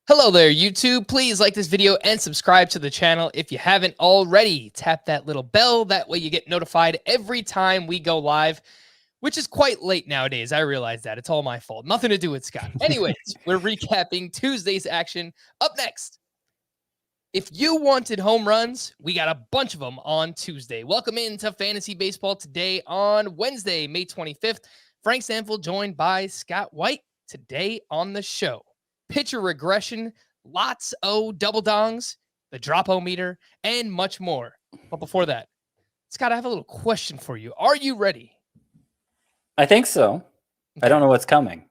Hello there, YouTube. Please like this video and subscribe to the channel if you haven't already. Tap that little bell. That way you get notified every time we go live, which is quite late nowadays. I realize that. It's all my fault. Nothing to do with Scott. Anyways, we're recapping Tuesday's action. Up next, if you wanted home runs, we got a bunch of them on Tuesday. Welcome into Fantasy Baseball today on Wednesday, May 25th. Frank Stampfl joined by Scott White today on the show. Pitcher regression, lots of double dongs, the dropometer, and much more. But before that, Scott, I have a little question for you. Are you ready? I think so. Okay. I don't know what's coming.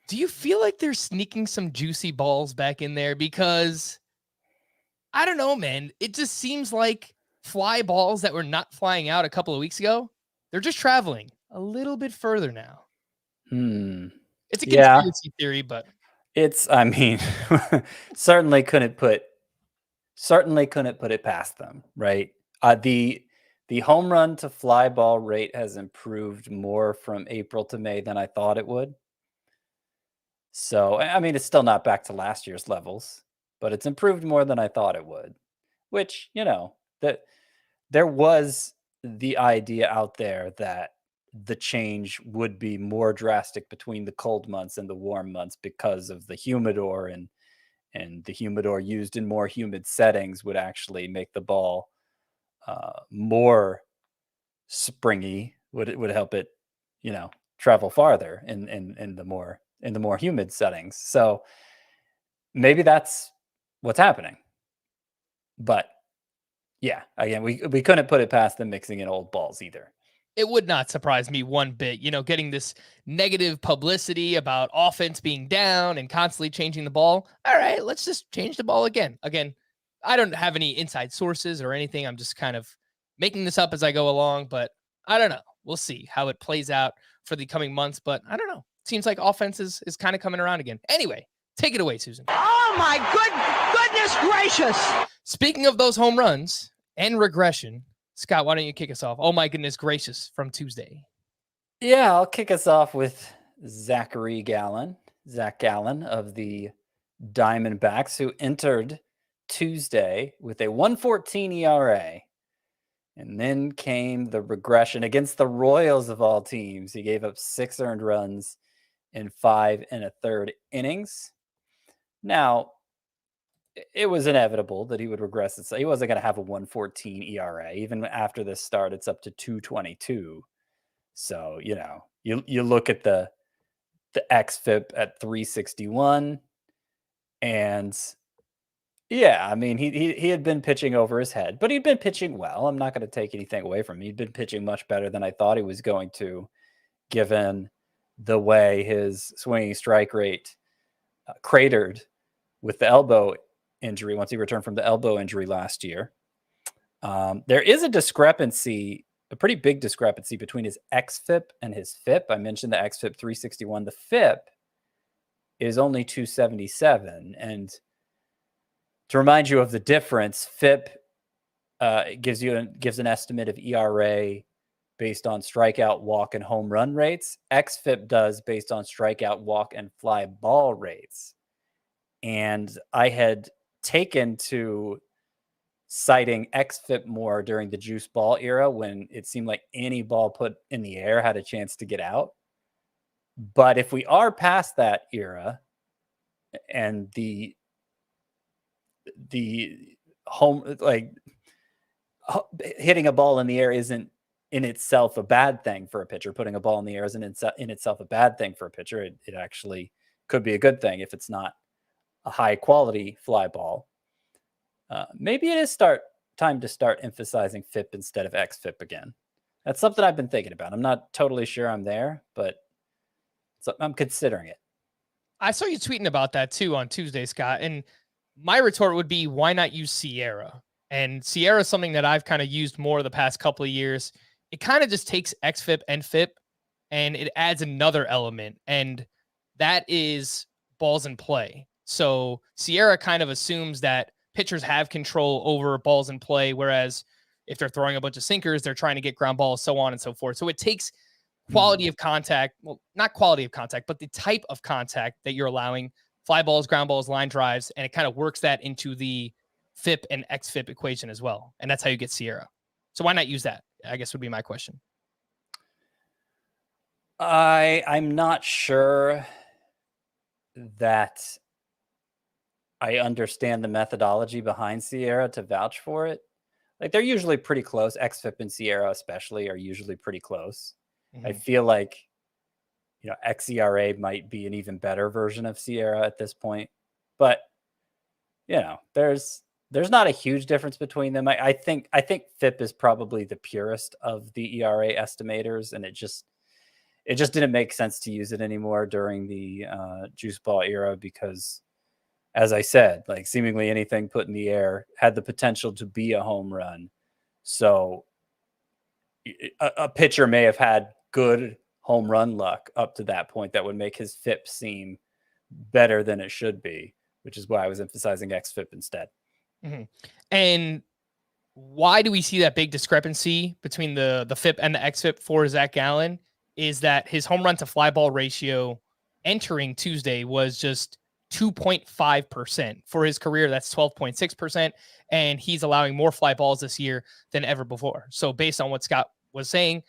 Do you feel like they're sneaking some juicy balls back in there? Because I don't know, man. It just seems like fly balls that were not flying out a couple of weeks ago, they're just traveling a little bit further now. It's a conspiracy theory, but I mean, certainly couldn't put it past them, right? The home run to fly ball rate has improved more from April to May than I thought it would. So, I mean, it's still not back to last year's levels, but it's improved more than I thought it would, which, that there was the idea out there that the change would be more drastic between the cold months and the warm months because of the humidor, and the humidor used in more humid settings would actually make the ball more springy, would help it, travel farther in the more humid settings. So maybe that's what's happening. But yeah, again, we couldn't put it past them mixing in old balls either. It would not surprise me one bit, getting this negative publicity about offense being down and constantly changing the ball. All right, let's just change the ball again. Again, I don't have any inside sources or anything. I'm just kind of making this up as I go along, but I don't know. We'll see how it plays out for the coming months, but I don't know. Seems like offense is kind of coming around again. Anyway, take it away, Susan. Oh my goodness gracious. Speaking of those home runs and regression, Scott, why don't you kick us off? Oh, my goodness gracious, from Tuesday. Yeah, I'll kick us off with Zac Gallen of the Diamondbacks, who entered Tuesday with a 1.14 ERA. And then came the regression against the Royals of all teams. He gave up 6 earned runs in 5 1/3 innings. Now, it was inevitable that he would regress. He wasn't going to have a 1.14 ERA. Even after this start, it's up to 2.22. So, you look at the xFIP at 361, and yeah, I mean, he had been pitching over his head, but he'd been pitching well. I'm not going to take anything away from him. He'd been pitching much better than I thought he was going to, given the way his swinging strike rate cratered with the elbow injury once he returned from the elbow injury last year. There is a discrepancy, a pretty big discrepancy between his xFIP and his FIP. I mentioned the xFIP 361. The FIP is only 277. And to remind you of the difference, FIP gives an estimate of ERA based on strikeout, walk, and home run rates. xFIP does based on strikeout, walk, and fly ball rates. And I had taken to citing xFIP more during the juice ball era, when it seemed like any ball put in the air had a chance to get out. But if we are past that era, and the home, like, hitting a ball in the air isn't in itself a bad thing for a pitcher. Putting a ball in the air isn't in itself a bad thing for a pitcher. It actually could be a good thing if it's not a high quality fly ball. Maybe it is time to start emphasizing FIP instead of xFIP again. That's something I've been thinking about. I'm not totally sure I'm there, but I'm considering it. I saw you tweeting about that too on Tuesday, Scott. And my retort would be, why not use Sierra? And Sierra is something that I've kind of used more the past couple of years. It kind of just takes xFIP and FIP and it adds another element, and that is balls in play. So Sierra kind of assumes that pitchers have control over balls in play, whereas if they're throwing a bunch of sinkers, they're trying to get ground balls, so on and so forth. So it takes quality of contact. Well, not quality of contact, but the type of contact that you're allowing fly balls, ground balls, line drives, and it kind of works that into the FIP and XFIP equation as well. And that's how you get Sierra. So why not use that? I guess would be my question. I'm not sure that I understand the methodology behind Sierra to vouch for it. Like, they're usually pretty close. XFIP and Sierra especially are usually pretty close. I feel like, you know, xERA might be an even better version of Sierra at this point. But, you know, there's not a huge difference between them. I think FIP is probably the purest of the ERA estimators, and it just didn't make sense to use it anymore during the juice ball era because, as I said, like, seemingly anything put in the air had the potential to be a home run. So a pitcher may have had good home run luck up to that point that would make his FIP seem better than it should be, which is why I was emphasizing XFIP instead. And why do we see that big discrepancy between the FIP and the XFIP for Zac Gallen? Is that his home run to fly ball ratio entering Tuesday was just 2.5%. For his career, that's 12.6%. And he's allowing more fly balls this year than ever before. So based on what Scott was saying,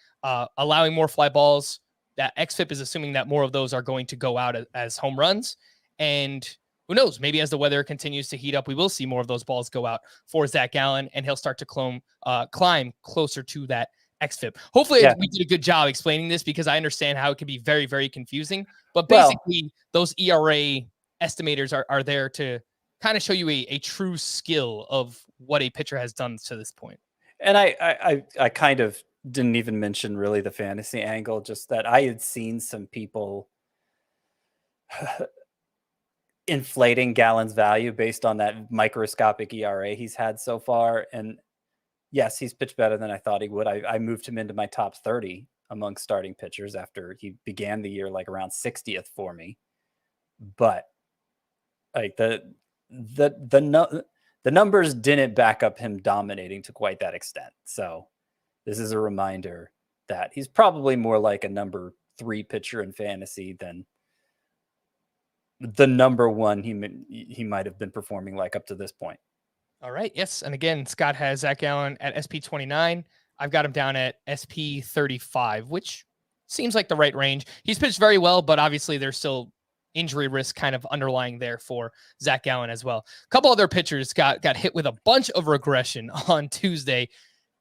allowing more fly balls, that XFIP is assuming that more of those are going to go out as home runs. And who knows, maybe as the weather continues to heat up, we will see more of those balls go out for Zac Gallen, and he'll start to climb closer to that XFIP. Hopefully we did a good job explaining this, because I understand how it can be very, very confusing. But basically, those ERA estimators are there to kind of show you a true skill of what a pitcher has done to this point. And I kind of didn't even mention really the fantasy angle, just that I had seen some people inflating Gallen's value based on that microscopic ERA he's had so far. And yes, he's pitched better than I thought he would. I moved him into my top 30 among starting pitchers after he began the year like around 60th for me. But like the numbers didn't back up him dominating to quite that extent. So this is a reminder that he's probably more like a number 3 pitcher in fantasy than the number 1 he might have been performing like up to this point. All right. Yes. And again, Scott has Zac Gallen at SP 29. I've got him down at SP 35, which seems like the right range. He's pitched very well, but obviously there's still injury risk kind of underlying there for Zac Gallen as well. A couple other pitchers got hit with a bunch of regression on Tuesday.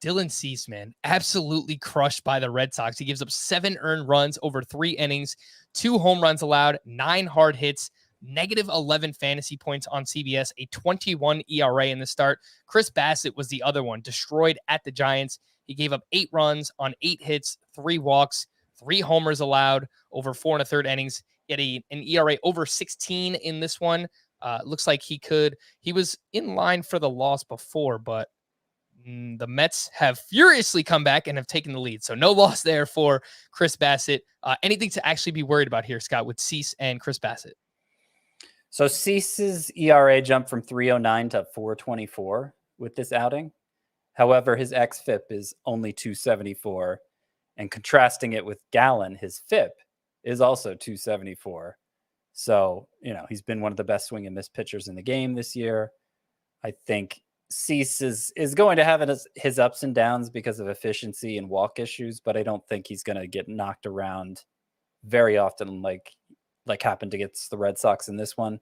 Dylan Cease, man, absolutely crushed by the Red Sox. He gives up 7 earned runs over 3 innings, 2 home runs allowed, 9 hard hits, negative 11 fantasy points on CBS, a 21 ERA in the start. Chris Bassett was the other one, destroyed at the Giants. He gave up 8 runs on 8 hits, 3 walks, 3 homers allowed over 4 1/3 innings. He had an ERA over 16 in this one. Looks like he was in line for the loss before, but the Mets have furiously come back and have taken the lead. So no loss there for Chris Bassett. Anything to actually be worried about here, Scott, with Cease and Chris Bassett? So Cease's ERA jumped from 309 to 424 with this outing. However, his xFIP is only 274. And contrasting it with Gallen, his FIP is also 274. So, you know, he's been one of the best swing and miss pitchers in the game this year. I think Cease is going to have his ups and downs because of efficiency and walk issues, but I don't think he's going to get knocked around very often like happened against the Red Sox in this one.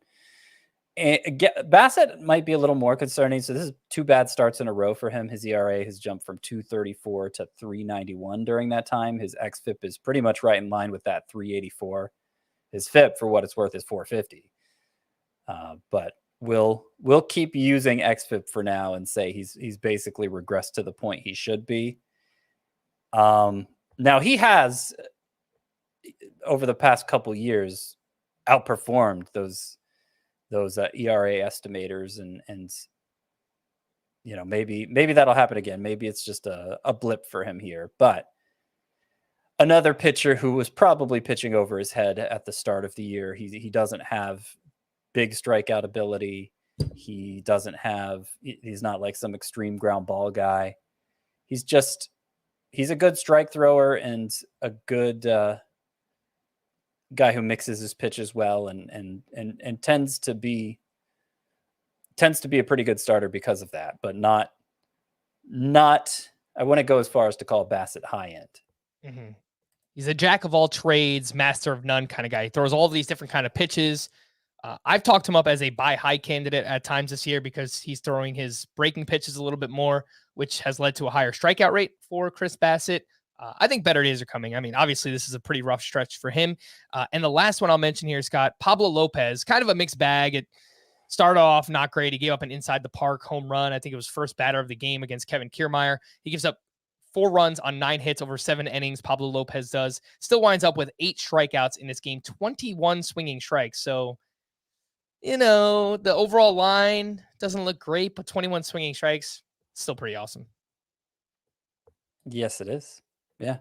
And Bassett might be a little more concerning. So this is 2 bad starts in a row for him. His ERA has jumped from 234 to 391 during that time. His xFIP is pretty much right in line with that, 384. His FIP, for what it's worth, is 450. But we'll keep using xFIP for now and say he's basically regressed to the point he should be. Now he has, over the past couple years, outperformed those ERA estimators, and you know, maybe that'll happen again. Maybe it's just a blip for him here. But another pitcher who was probably pitching over his head at the start of the year. He doesn't have big strikeout ability. He's not like some extreme ground ball guy. He's a good strike thrower and a good guy who mixes his pitches well and tends to be a pretty good starter because of that, but not I wouldn't go as far as to call Bassett high end. Mm-hmm. He's a jack of all trades, master of none kind of guy. He throws all these different kind of pitches. I've talked him up as a buy high candidate at times this year because he's throwing his breaking pitches a little bit more, which has led to a higher strikeout rate for Chris Bassett. I think better days are coming. I mean, obviously, this is a pretty rough stretch for him. And the last one I'll mention here, Scott, Pablo Lopez, kind of a mixed bag. It started off not great. He gave up an inside the park home run. I think it was first batter of the game against Kevin Kiermaier. He gives up 4 runs on 9 hits over 7 innings. Pablo Lopez does. Still winds up with 8 strikeouts in this game, 21 swinging strikes. So, the overall line doesn't look great, but 21 swinging strikes, still pretty awesome. Yes, it is. Yeah.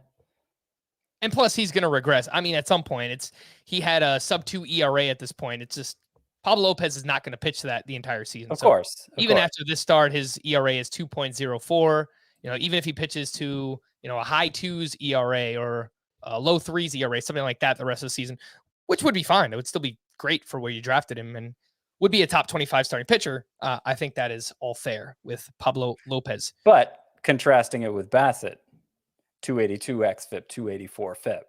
And plus, he's going to regress. I mean, at some point, he had a sub-2 ERA at this point. It's just Pablo Lopez is not going to pitch that the entire season. Of course. Even after this start, his ERA is 2.04. Even if he pitches to, a high 2s ERA or a low 3s ERA, something like that the rest of the season, which would be fine. It would still be great for where you drafted him and would be a top 25 starting pitcher. I think that is all fair with Pablo Lopez. But contrasting it with Bassett, 282 xFIP, 284 FIP.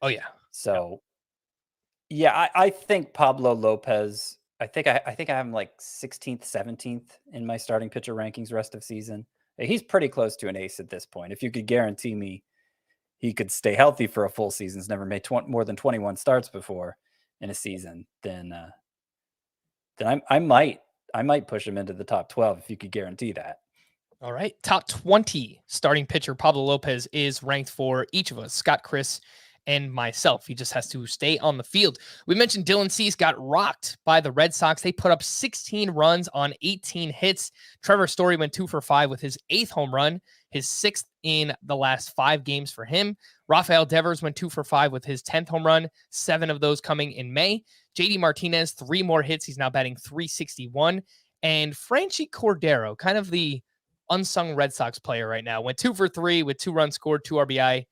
Oh, yeah. So, yeah, I think Pablo Lopez, I think I have him like 16th, 17th in my starting pitcher rankings rest of season. He's pretty close to an ace at this point. If you could guarantee me he could stay healthy for a full season, he's never made more than 21 starts before in a season, then I might push him into the top 12 if you could guarantee that. All right. Top 20 starting pitcher Pablo Lopez is ranked for each of us, Scott, Chris, and myself. He just has to stay on the field. We mentioned Dylan Cease got rocked by the Red Sox. They put up 16 runs on 18 hits. Trevor Story went 2 for 5 with his 8th home run, his 6th in the last 5 games for him. Rafael Devers went 2 for 5 with his 10th home run, 7 of those coming in May. JD Martinez, 3 more hits. He's now batting .361. And Franchy Cordero, kind of the unsung Red Sox player right now, went 2 for 3 with 2 runs scored, 2 RBI.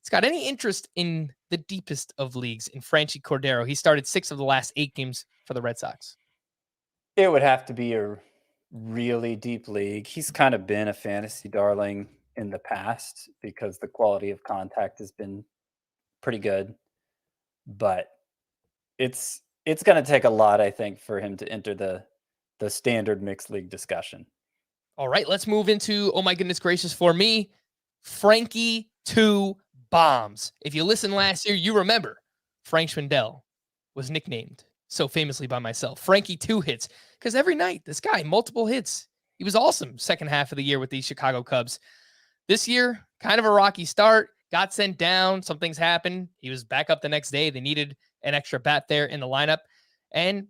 Scott, any interest in the deepest of leagues in Franchy Cordero? He started 6 of the last 8 games for the Red Sox. It would have to be a really deep league. He's kind of been a fantasy darling in the past because the quality of contact has been pretty good. But it's going to take a lot, I think, for him to enter the standard mixed league discussion. All right, let's move into, oh my goodness gracious, for me, Frankie 2 bombs. If you listened last year, you remember Frank Schwindel was nicknamed so famously by myself, Frankie 2 hits, because every night, this guy, multiple hits. He was awesome second half of the year with the Chicago Cubs. This year, kind of a rocky start, got sent down, some things happened. He was back up the next day. They needed an extra bat there in the lineup. And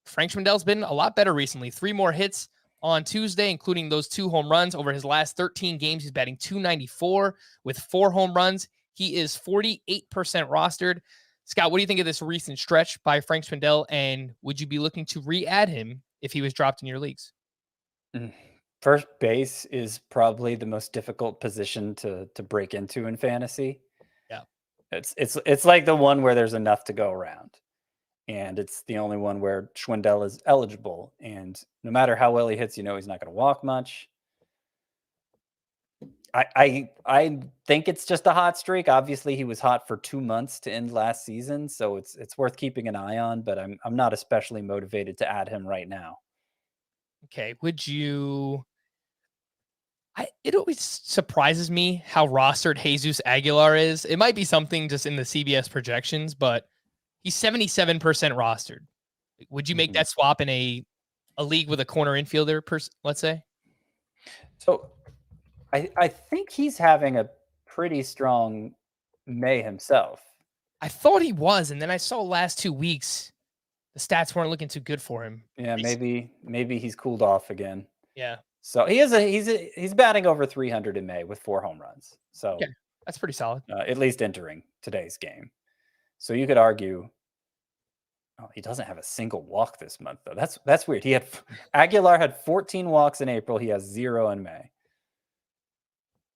Frank Schwindel's been a lot better recently. 3 more hits on Tuesday, including those 2 home runs. Over his last 13 games, he's batting .294 with 4 home runs. He is 48% rostered. Scott, what do you think of this recent stretch by Frank Schwindel, and would you be looking to re-add him if he was dropped in your leagues? First base is probably the most difficult position to break into in fantasy. Yeah. It's like the one where there's enough to go around. And it's the only one where Schwindel is eligible. And no matter how well he hits, he's not going to walk much. I think it's just a hot streak. Obviously, he was hot for 2 months to end last season, so it's worth keeping an eye on. But I'm not especially motivated to add him right now. Okay, would you? It always surprises me how rostered Jesus Aguilar is. It might be something just in the CBS projections, but he's 77% rostered. Would you make that swap in a league with a corner infielder, let's say? So I think he's having a pretty strong May himself. I thought he was, and then I saw last 2 weeks the stats weren't looking too good for him. Yeah, maybe he's cooled off again. Yeah. So he's batting over 300 in May with 4 home runs. So okay. That's pretty solid. At least entering today's game. So you could argue, he doesn't have a single walk this month though. That's weird. Aguilar had 14 walks in April. He has 0 in May.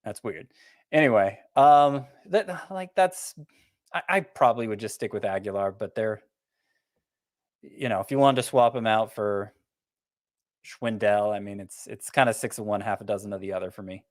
That's weird. Anyway, that's I probably would just stick with Aguilar, but they're, if you wanted to swap him out for Schwindel, I mean, it's kind of 6 of one, half a dozen of the other for me.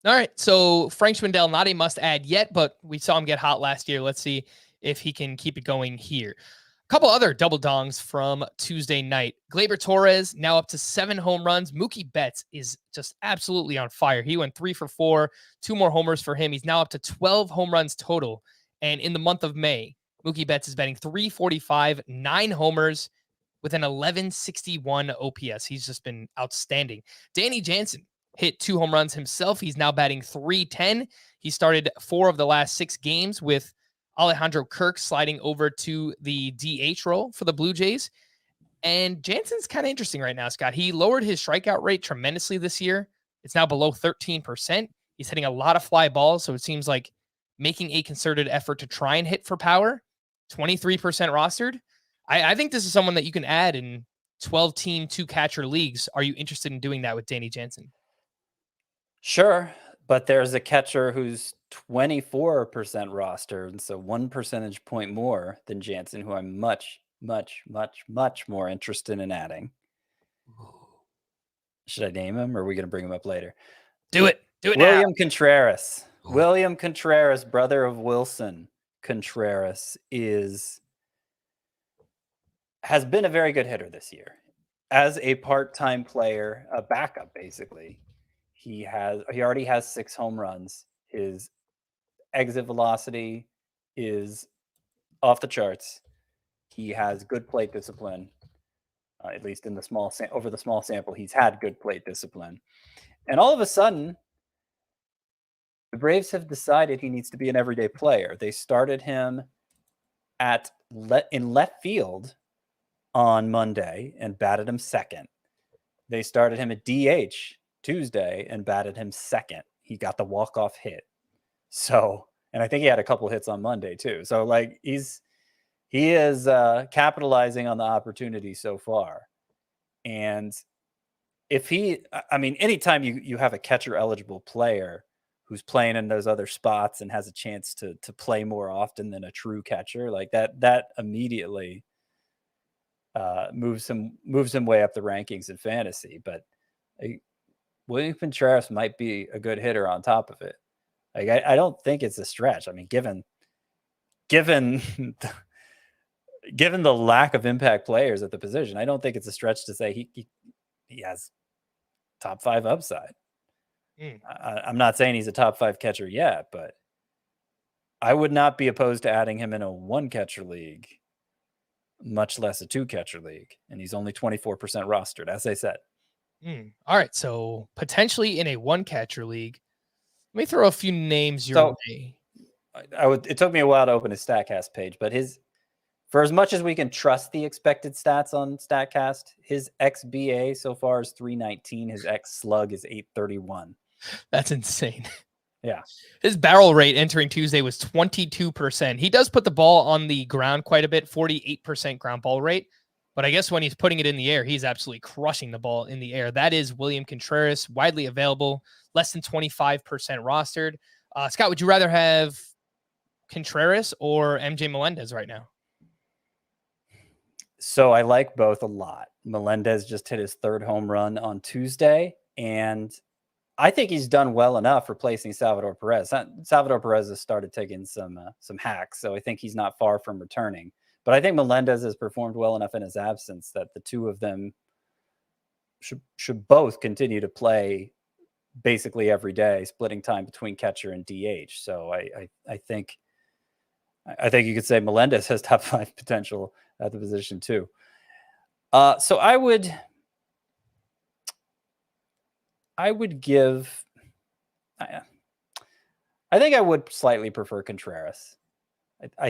All right. So Frank Schwindel, not a must add yet, but we saw him get hot last year. Let's see if he can keep it going here. A couple other double dongs from Tuesday night. Gleyber Torres now up to 7 home runs. Mookie Betts is just absolutely on fire. He went 3 for 4, 2 more homers for him. He's now up to 12 home runs total. And in the month of May, Mookie Betts is batting .345, 9 homers with an 1161 OPS. He's just been outstanding. Danny Jansen hit 2 home runs himself. He's now batting .310. He started 4 of the last 6 games with Alejandro Kirk sliding over to the DH role for the Blue Jays. And Jansen's kind of interesting right now, Scott. He lowered his strikeout rate tremendously this year. It's now below 13%. He's hitting a lot of fly balls, so it seems like making a concerted effort to try and hit for power. 23% rostered. I think this is someone that you can add in 12-team, 2-catcher leagues. Are you interested in doing that with Danny Jansen? Sure, but there's a catcher who's 24% rostered, and so 1 percentage point more than Jansen, who I'm much, much, much, much more interested in adding. Should I name him, or are we going to bring him up later? Do it. Do it William now. Contreras. William Contreras, brother of Wilson Contreras, has been a very good hitter this year. As a part-time player, a backup basically, he already has 6 home runs. His exit velocity is off the charts. He has good plate discipline, at least in the over the small sample. He's had good plate discipline, and all of a sudden, the Braves have decided he needs to be an everyday player. They started him in left field on Monday and batted him second. They started him at DH Tuesday and batted him second. He got the walk-off hit. So, and I think he had a couple hits on Monday too. So like he is capitalizing on the opportunity so far. And anytime you have a catcher eligible player who's playing in those other spots and has a chance to play more often than a true catcher, like that immediately moves him way up the rankings in fantasy. But William Contreras might be a good hitter on top of it. Like I don't think it's a stretch. I mean, given the lack of impact players at the position, I don't think it's a stretch to say he has top 5 upside. I'm not saying he's a top 5 catcher yet, but I would not be opposed to adding him in a 1-catcher league, much less a 2-catcher league. And he's only 24% rostered, as I said. All right. So potentially in a 1-catcher league, let me throw a few names your way. It took me a while to open his StatCast page, but for as much as we can trust the expected stats on StatCast, his XBA so far is 319. His X slug is 831. That's insane. Yeah. His barrel rate entering Tuesday was 22%. He does put the ball on the ground quite a bit, 48% ground ball rate. But I guess when he's putting it in the air, he's absolutely crushing the ball in the air. That is William Contreras, widely available, less than 25% rostered. Scott, would you rather have Contreras or MJ Melendez right now? So I like both a lot. Melendez just hit his 3rd home run on Tuesday, and I think he's done well enough replacing Salvador Perez. Salvador Perez has started taking some hacks, so I think he's not far from returning. But I think Melendez has performed well enough in his absence that the two of them should both continue to play basically every day, splitting time between catcher and DH. So I think you could say Melendez has top 5 potential at the position too. So I think I would slightly prefer Contreras. I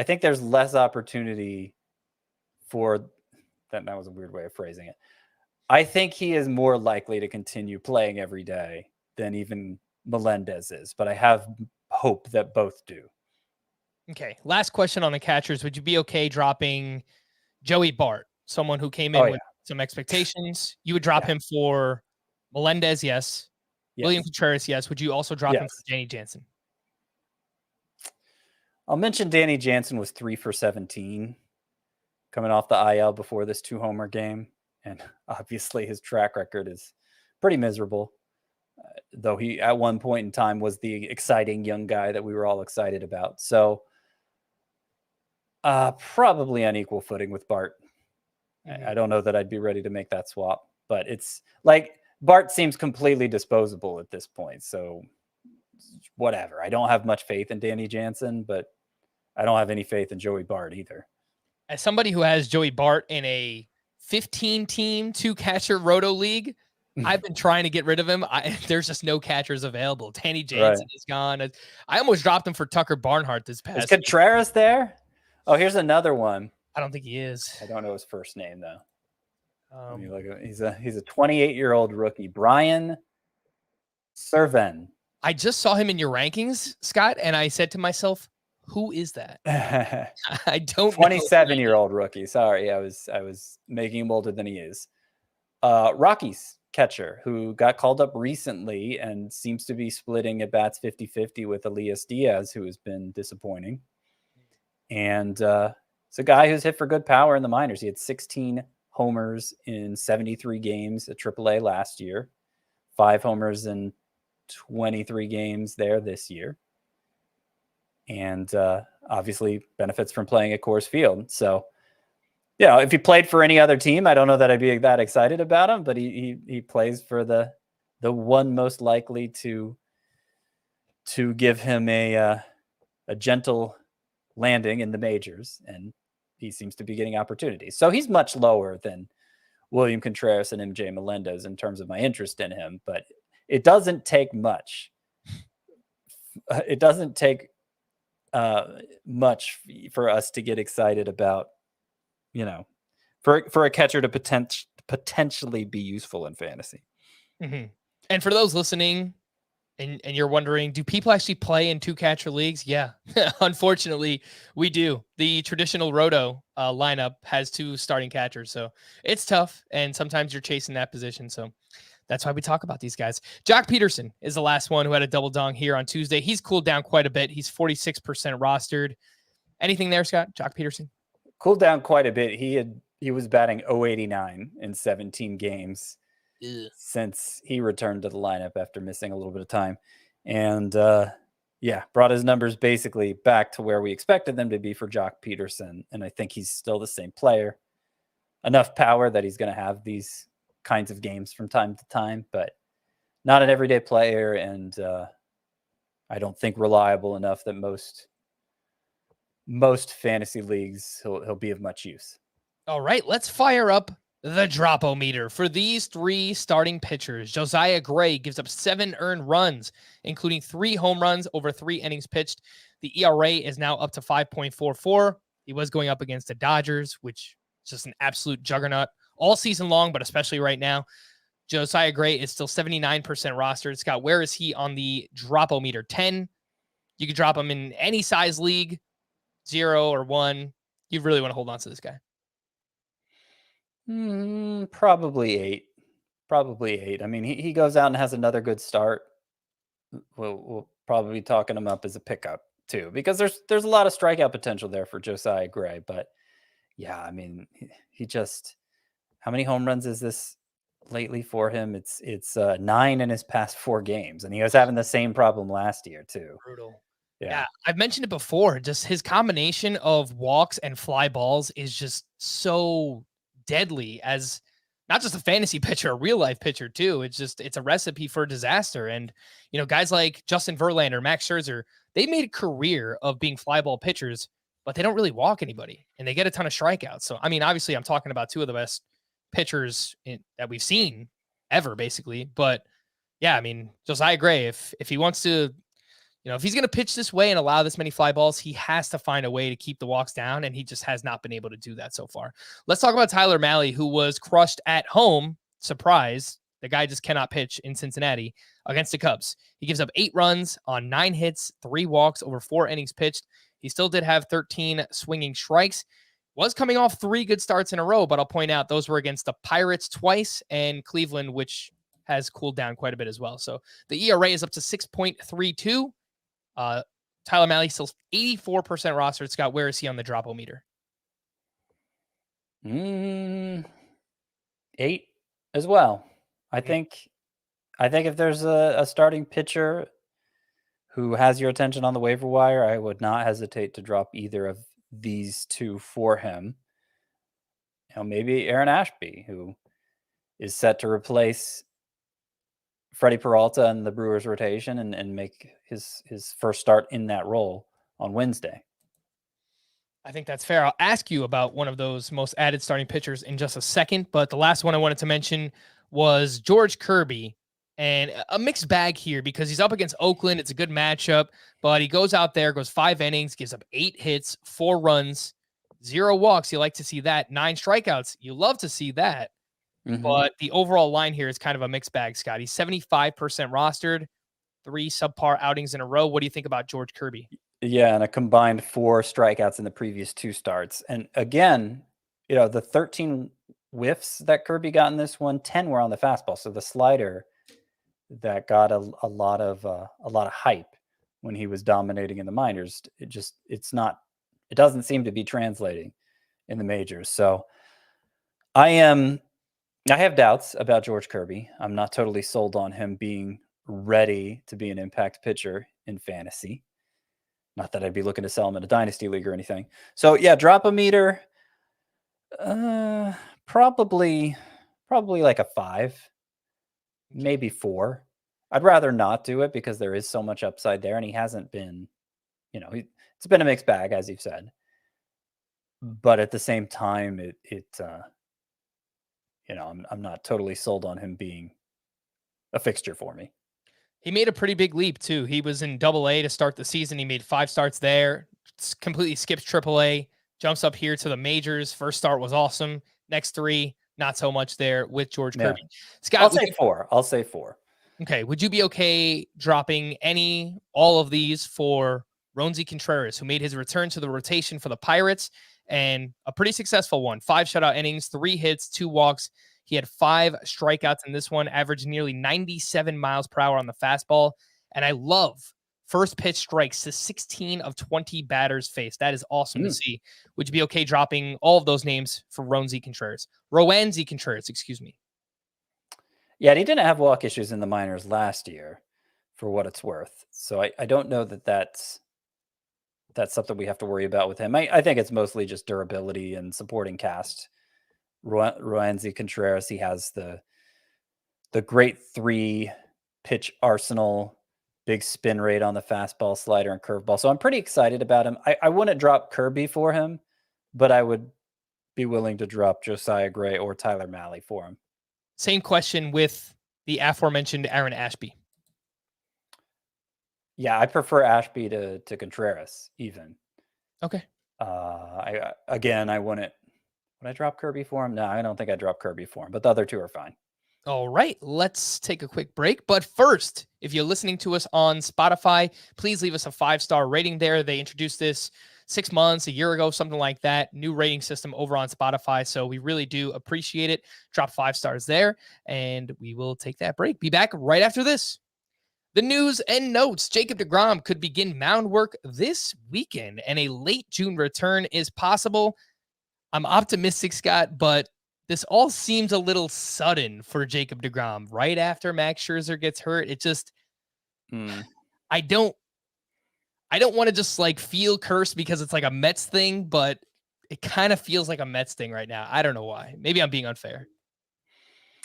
think there's less opportunity for that. That was a weird way of phrasing it. I think he is more likely to continue playing every day than even Melendez is, but I have hope that both do. Okay. Last question on the catchers. Would you be okay dropping Joey Bart, someone who came in with some expectations? You would drop him for Melendez, yes. William Contreras, yes. Would you also drop him for Danny Jansen? I'll mention Danny Jansen was 3 for 17 coming off the IL before this 2-homer game. And obviously his track record is pretty miserable. Though he at one point in time was the exciting young guy that we were all excited about. So probably on equal footing with Bart. I don't know that I'd be ready to make that swap, but it's like Bart seems completely disposable at this point. So whatever. I don't have much faith in Danny Jansen, but I don't have any faith in Joey Bart either. As somebody who has Joey Bart in a 15-team 2-catcher roto league, I've been trying to get rid of him. There's just no catchers available. Danny Jansen is gone. I almost dropped him for Tucker Barnhart this past. Is Contreras there? Oh, here's another one. I don't think he is. I don't know his first name though. He's a 28-year-old rookie, Brian Serven. I just saw him in your rankings, Scott, and I said to myself, "Who is that?" I don't. 27-year-old rookie. Sorry, I was making him older than he is. Rockies catcher who got called up recently and seems to be splitting at bats 50-50 with Elias Diaz, who has been disappointing. And it's a guy who's hit for good power in the minors. He had 16 homers in 73 games at AAA last year, 5 homers in 23 games there this year. And obviously benefits from playing at Coors Field. So, you know, if he played for any other team, I don't know that I'd be that excited about him, but he plays for the one most likely to give him a gentle landing in the majors, and he seems to be getting opportunities. So he's much lower than William Contreras and MJ Melendez in terms of my interest in him, but it doesn't take much. It doesn't take much for us to get excited about, you know, for a catcher to potentially be useful in fantasy. Mm-hmm. And for those listening and you're wondering, do people actually play in 2-catcher leagues? Yeah, unfortunately we do. The traditional roto lineup has 2 starting catchers. So it's tough. And sometimes you're chasing that position. So that's why we talk about these guys. Jock Peterson is the last one who had a double dong here on Tuesday. He's cooled down quite a bit. He's 46% rostered. Anything there, Scott? Jock Peterson? Cooled down quite a bit. He was batting 089 in 17 games since he returned to the lineup after missing a little bit of time. And brought his numbers basically back to where we expected them to be for Jock Peterson. And I think he's still the same player. Enough power that he's going to have these kinds of games from time to time, but not an everyday player, and I don't think reliable enough that most fantasy leagues he'll be of much use. All right, let's fire up the Dropometer for these 3 starting pitchers. Josiah Gray gives up 7 earned runs, including 3 home runs over 3 innings pitched. The ERA is now up to 5.44. He was going up against the Dodgers, which is just an absolute juggernaut all season long, but especially right now. Josiah Gray is still 79% rostered. Scott, where is he on the Dropometer? 10. You could drop him in any size league, 0 or 1. You really want to hold on to this guy. Probably 8. Probably 8. I mean, he goes out and has another good start. We'll probably be talking him up as a pickup too, because there's a lot of strikeout potential there for Josiah Gray. But yeah, I mean, he just, how many home runs is this lately for him? It's 9 in his past 4 games, and he was having the same problem last year too. Brutal. Yeah, I've mentioned it before. Just his combination of walks and fly balls is just so deadly as not just a fantasy pitcher, a real life pitcher too. It's a recipe for disaster. And, you know, guys like Justin Verlander, Max Scherzer, they made a career of being fly ball pitchers, but they don't really walk anybody and they get a ton of strikeouts. So, I mean, obviously I'm talking about 2 of the best pitchers that we've seen ever, basically. But yeah, I mean, Josiah Gray, if he wants to, you know, if he's going to pitch this way and allow this many fly balls, he has to find a way to keep the walks down, and he just has not been able to do that so far. Let's talk about Tyler Mahle, who was crushed at home. Surprise. The guy just cannot pitch in Cincinnati against the Cubs. He gives up 8 runs on 9 hits, 3 walks over 4 innings pitched. He still did have 13 swinging strikes. Was coming off 3 good starts in a row, but I'll point out those were against the Pirates twice and Cleveland, which has cooled down quite a bit as well. So the ERA is up to 6.32. Tyler Mahle still 84% rostered. Scott, where is he on the drop-o-meter? 8 as well. I think if there's a starting pitcher who has your attention on the waiver wire, I would not hesitate to drop either of these two for him. Maybe Aaron Ashby, who is set to replace Freddie Peralta in the Brewers rotation and make his first start in that role on Wednesday. I think that's fair. I'll ask you about one of those most added starting pitchers in just a second, but the last one I wanted to mention was George Kirby, and a mixed bag here because he's up against Oakland. It's a good matchup, but he goes out there, goes 5 innings, gives up 8 hits, 4 runs, 0 walks. You like to see that. 9 strikeouts. You love to see that. But the overall line here is kind of a mixed bag, Scott. He's 75% rostered, 3 subpar outings in a row. What do you think about George Kirby? Yeah, and a combined 4 strikeouts in the previous 2 starts. And again, the 13 whiffs that Kirby got in this one, 10 were on the fastball. So the slider that got a lot of hype when he was dominating in the minors, it doesn't seem to be translating in the majors. So I have doubts about George Kirby. I'm not totally sold on him being ready to be an impact pitcher in fantasy. Not that I'd be looking to sell him in a dynasty league or anything. So yeah, drop-o-meter, probably like a 5, maybe 4. I'd rather not do it because there is so much upside there, and he hasn't been, it's been a mixed bag, as you've said. But at the same time, I'm not totally sold on him being a fixture for me. He made a pretty big leap too. He was in AA to start the season. He made 5 starts there, completely skips AAA, jumps up here to the majors. First start was awesome. Next 3, not so much there with George Kirby. Scott, I'll say 4. Okay. Would you be okay dropping all of these for Roansy Contreras, who made his return to the rotation for the Pirates, and a pretty successful one? 5 shutout innings, 3 hits, 2 walks. He had 5 strikeouts in this one, averaged nearly 97 miles per hour on the fastball. And I love first pitch strikes to 16 of 20 batters faced. That is awesome to see. Would you be okay dropping all of those names for Roansy Contreras? Excuse me. Yeah, he didn't have walk issues in the minors last year, for what it's worth. So I don't know that's something we have to worry about with him. I think it's mostly just durability and supporting cast. Roansy Contreras, he has the great 3-pitch arsenal, big spin rate on the fastball, slider, and curveball. So I'm pretty excited about him. I wouldn't drop Kirby for him, but I would be willing to drop Josiah Gray or Tyler Mahle for him. Same question with the aforementioned Aaron Ashby. Yeah, I prefer Ashby to Contreras even. Okay. I wouldn't. Would I drop Kirby for him? No, I don't think I'd drop Kirby for him, but the other 2 are fine. All right, let's take a quick break. But first, if you're listening to us on Spotify, please leave us a 5-star rating there. They introduced this 6 months, a year ago, something like that. New rating system over on Spotify. So we really do appreciate it. Drop 5 stars there, and we will take that break. Be back right after this. The news and notes. Jacob deGrom could begin mound work this weekend, and a late June return is possible. I'm optimistic, Scott, but this all seems a little sudden for Jacob deGrom right after Max Scherzer gets hurt. It just, I don't want to just feel cursed because it's like a Mets thing, but it kind of feels like a Mets thing right now. I don't know why. Maybe I'm being unfair.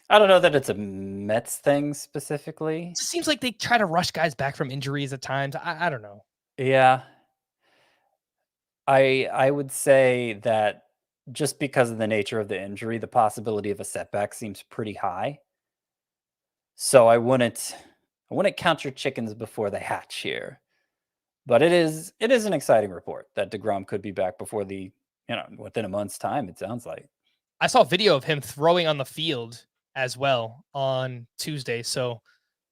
I don't know that it's a Mets thing specifically. It just seems like they try to rush guys back from injuries at times. I don't know. Yeah. I would say that just because of the nature of the injury, the possibility of a setback seems pretty high. So I wouldn't count your chickens before they hatch here. But it is an exciting report that deGrom could be back before within a month's time, it sounds like. I saw a video of him throwing on the field as well on Tuesday. So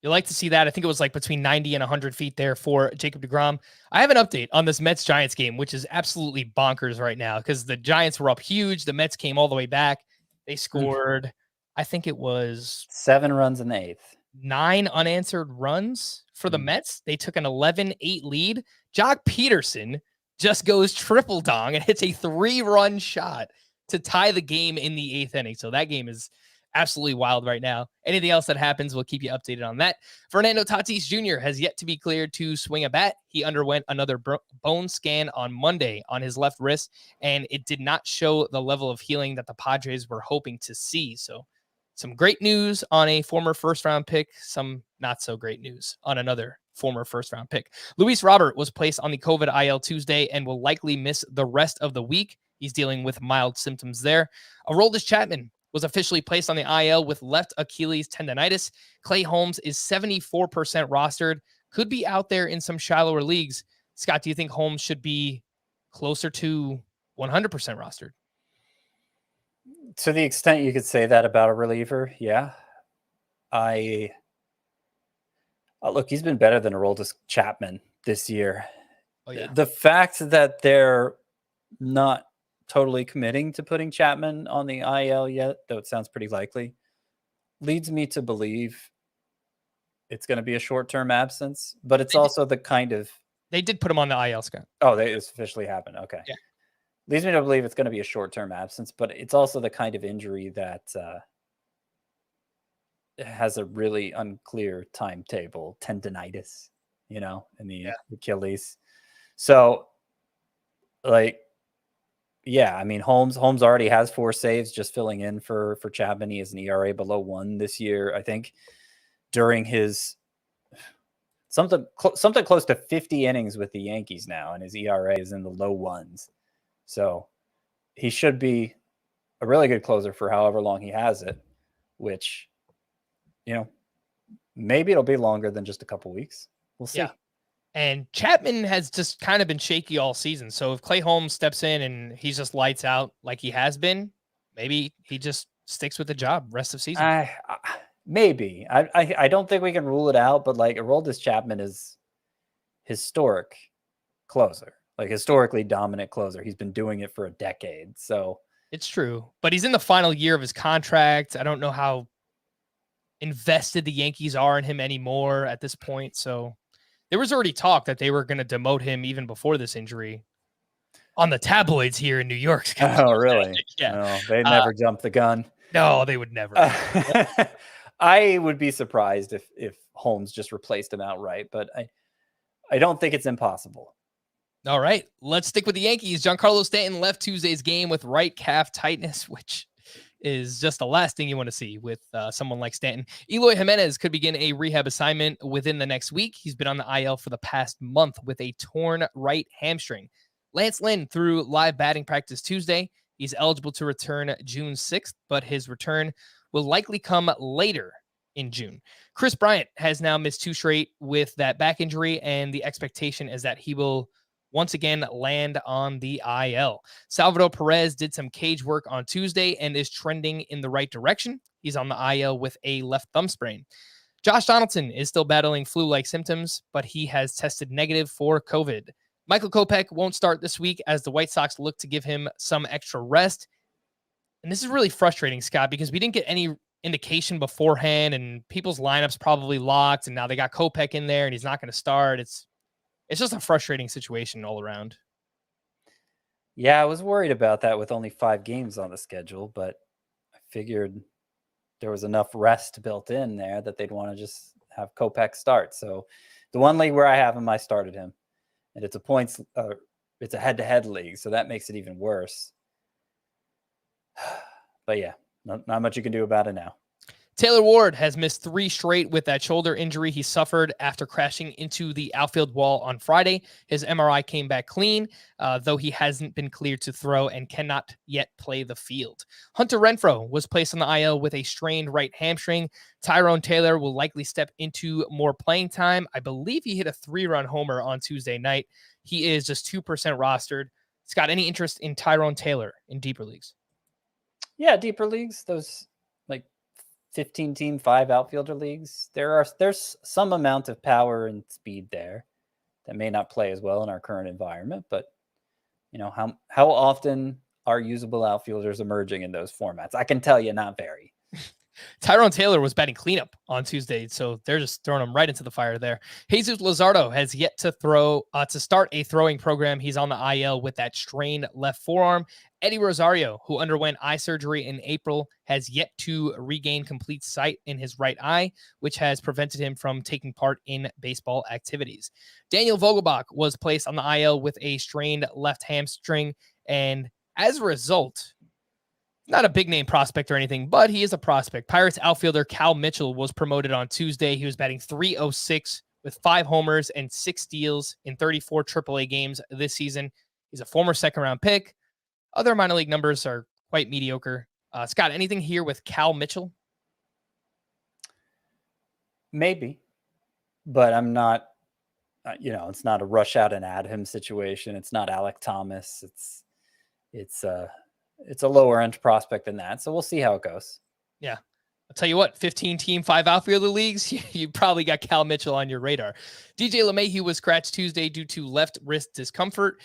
you'll like to see that. I think it was between 90 and 100 feet there for Jacob deGrom. I have an update on this Mets-Giants game, which is absolutely bonkers right now because the Giants were up huge. The Mets came all the way back. They scored, I think it was 7 runs in the 8th. 9 unanswered runs for the Mets. They took an 11-8 lead. Jock Peterson just goes triple dong and hits a 3-run shot to tie the game in the 8th inning. So that game is absolutely wild right now. Anything else that happens, we'll keep you updated on that. Fernando Tatis Jr. has yet to be cleared to swing a bat. He underwent another bone scan on Monday on his left wrist, and it did not show the level of healing that the Padres were hoping to see. So some great news on a former first-round pick, some not so great news on another former first-round pick. Luis Robert was placed on the COVID IL Tuesday and will likely miss the rest of the week. He's dealing with mild symptoms there. Aroldis Chapman was officially placed on the IL with left Achilles tendonitis. Clay Holmes is 74% rostered, could be out there in some shallower leagues. Scott, do you think Holmes should be closer to 100% rostered? To the extent you could say that about a reliever, yeah. Look, he's been better than Aroldis Chapman this year. Oh, yeah. The fact that they're not totally committing to putting Chapman on the IL yet, though it sounds pretty likely, leads me to believe it's going to be a short-term absence, but it's also the kind of... They did put him on the IL, Scott. Oh, it's officially happened. Okay. Yeah. Leads me to believe it's going to be a short-term absence, but it's also the kind of injury that has a really unclear timetable, tendonitis, in the Achilles. So, yeah, I mean, Holmes already has 4 saves, just filling in for Chapman. He has an ERA below 1 this year. I think during his something close to 50 innings with the Yankees now, and his ERA is in the low 1s. So he should be a really good closer for however long he has it, which, maybe it'll be longer than just a couple weeks. We'll see. Yeah. And Chapman has just kind of been shaky all season. So if Clay Holmes steps in and he's just lights out like he has been, maybe he just sticks with the job rest of season. Maybe. I don't think we can rule it out, but Aroldis Chapman is historic closer, historically dominant closer. He's been doing it for a decade. So it's true, but he's in the final year of his contract. I don't know how invested the Yankees are in him anymore at this point. So there was already talk that they were going to demote him even before this injury on the tabloids here in New York. Oh, really? Yeah. No, they never jumped the gun. No, they would never. I would be surprised if Holmes just replaced him outright, but I don't think it's impossible. All right, let's stick with the Yankees. Giancarlo Stanton left Tuesday's game with right calf tightness, which is just the last thing you want to see with someone like Stanton. Eloy Jimenez could begin a rehab assignment within the next week. He's been on the IL for the past month with a torn right hamstring. Lance Lynn threw live batting practice Tuesday. He's eligible to return June 6th, but his return will likely come later in June. Chris Bryant has now missed 2 straight with that back injury, and the expectation is that he will once again land on the IL. Salvador Perez did some cage work on Tuesday and is trending in the right direction. He's on the IL with a left thumb sprain. Josh Donaldson is still battling flu-like symptoms, but he has tested negative for COVID. Michael Kopech won't start this week as the White Sox look to give him some extra rest. And this is really frustrating, Scott, because we didn't get any indication beforehand, and people's lineups probably locked, and now they got Kopech in there and he's not going to start. It's just a frustrating situation all around. Yeah, I was worried about that with only 5 games on the schedule, but I figured there was enough rest built in there that they'd want to just have Kopech start. So the one league where I have him, I started him, and it's a head-to-head league, so that makes it even worse. But yeah, not much you can do about it now. Taylor Ward has missed 3 straight with that shoulder injury he suffered after crashing into the outfield wall on Friday. His MRI came back clean, though he hasn't been cleared to throw and cannot yet play the field. Hunter Renfroe was placed on the IL with a strained right hamstring. Tyrone Taylor will likely step into more playing time. I believe he hit a 3-run homer on Tuesday night. He is just 2% rostered. Scott, any interest in Tyrone Taylor in deeper leagues? Yeah, deeper leagues, those 15-team 5 outfielder leagues, there's some amount of power and speed there that may not play as well in our current environment, but how often are usable outfielders emerging in those formats? I can tell you, not very. Tyrone Taylor was batting cleanup on Tuesday, so they're just throwing him right into the fire there. Jesus Luzardo has yet to start a throwing program. He's on the IL with that strained left forearm. Eddie Rosario, who underwent eye surgery in April, has yet to regain complete sight in his right eye, which has prevented him from taking part in baseball activities. Daniel Vogelbach was placed on the IL with a strained left hamstring, and as a result, not a big name prospect or anything, but he is a prospect. Pirates outfielder Cal Mitchell was promoted on Tuesday. He was batting .306 with 5 homers and 6 steals in 34 AAA games this season. He's a former second-round pick. Other minor league numbers are quite mediocre. Scott, anything here with Cal Mitchell? Maybe, but I'm not, it's not a rush out and add him situation. It's not Alec Thomas. It's a lower end prospect than that. So we'll see how it goes. Yeah. I'll tell you what, 15-team, 5 outfielder leagues, you probably got Cal Mitchell on your radar. DJ LeMahieu was scratched Tuesday due to left wrist discomfort.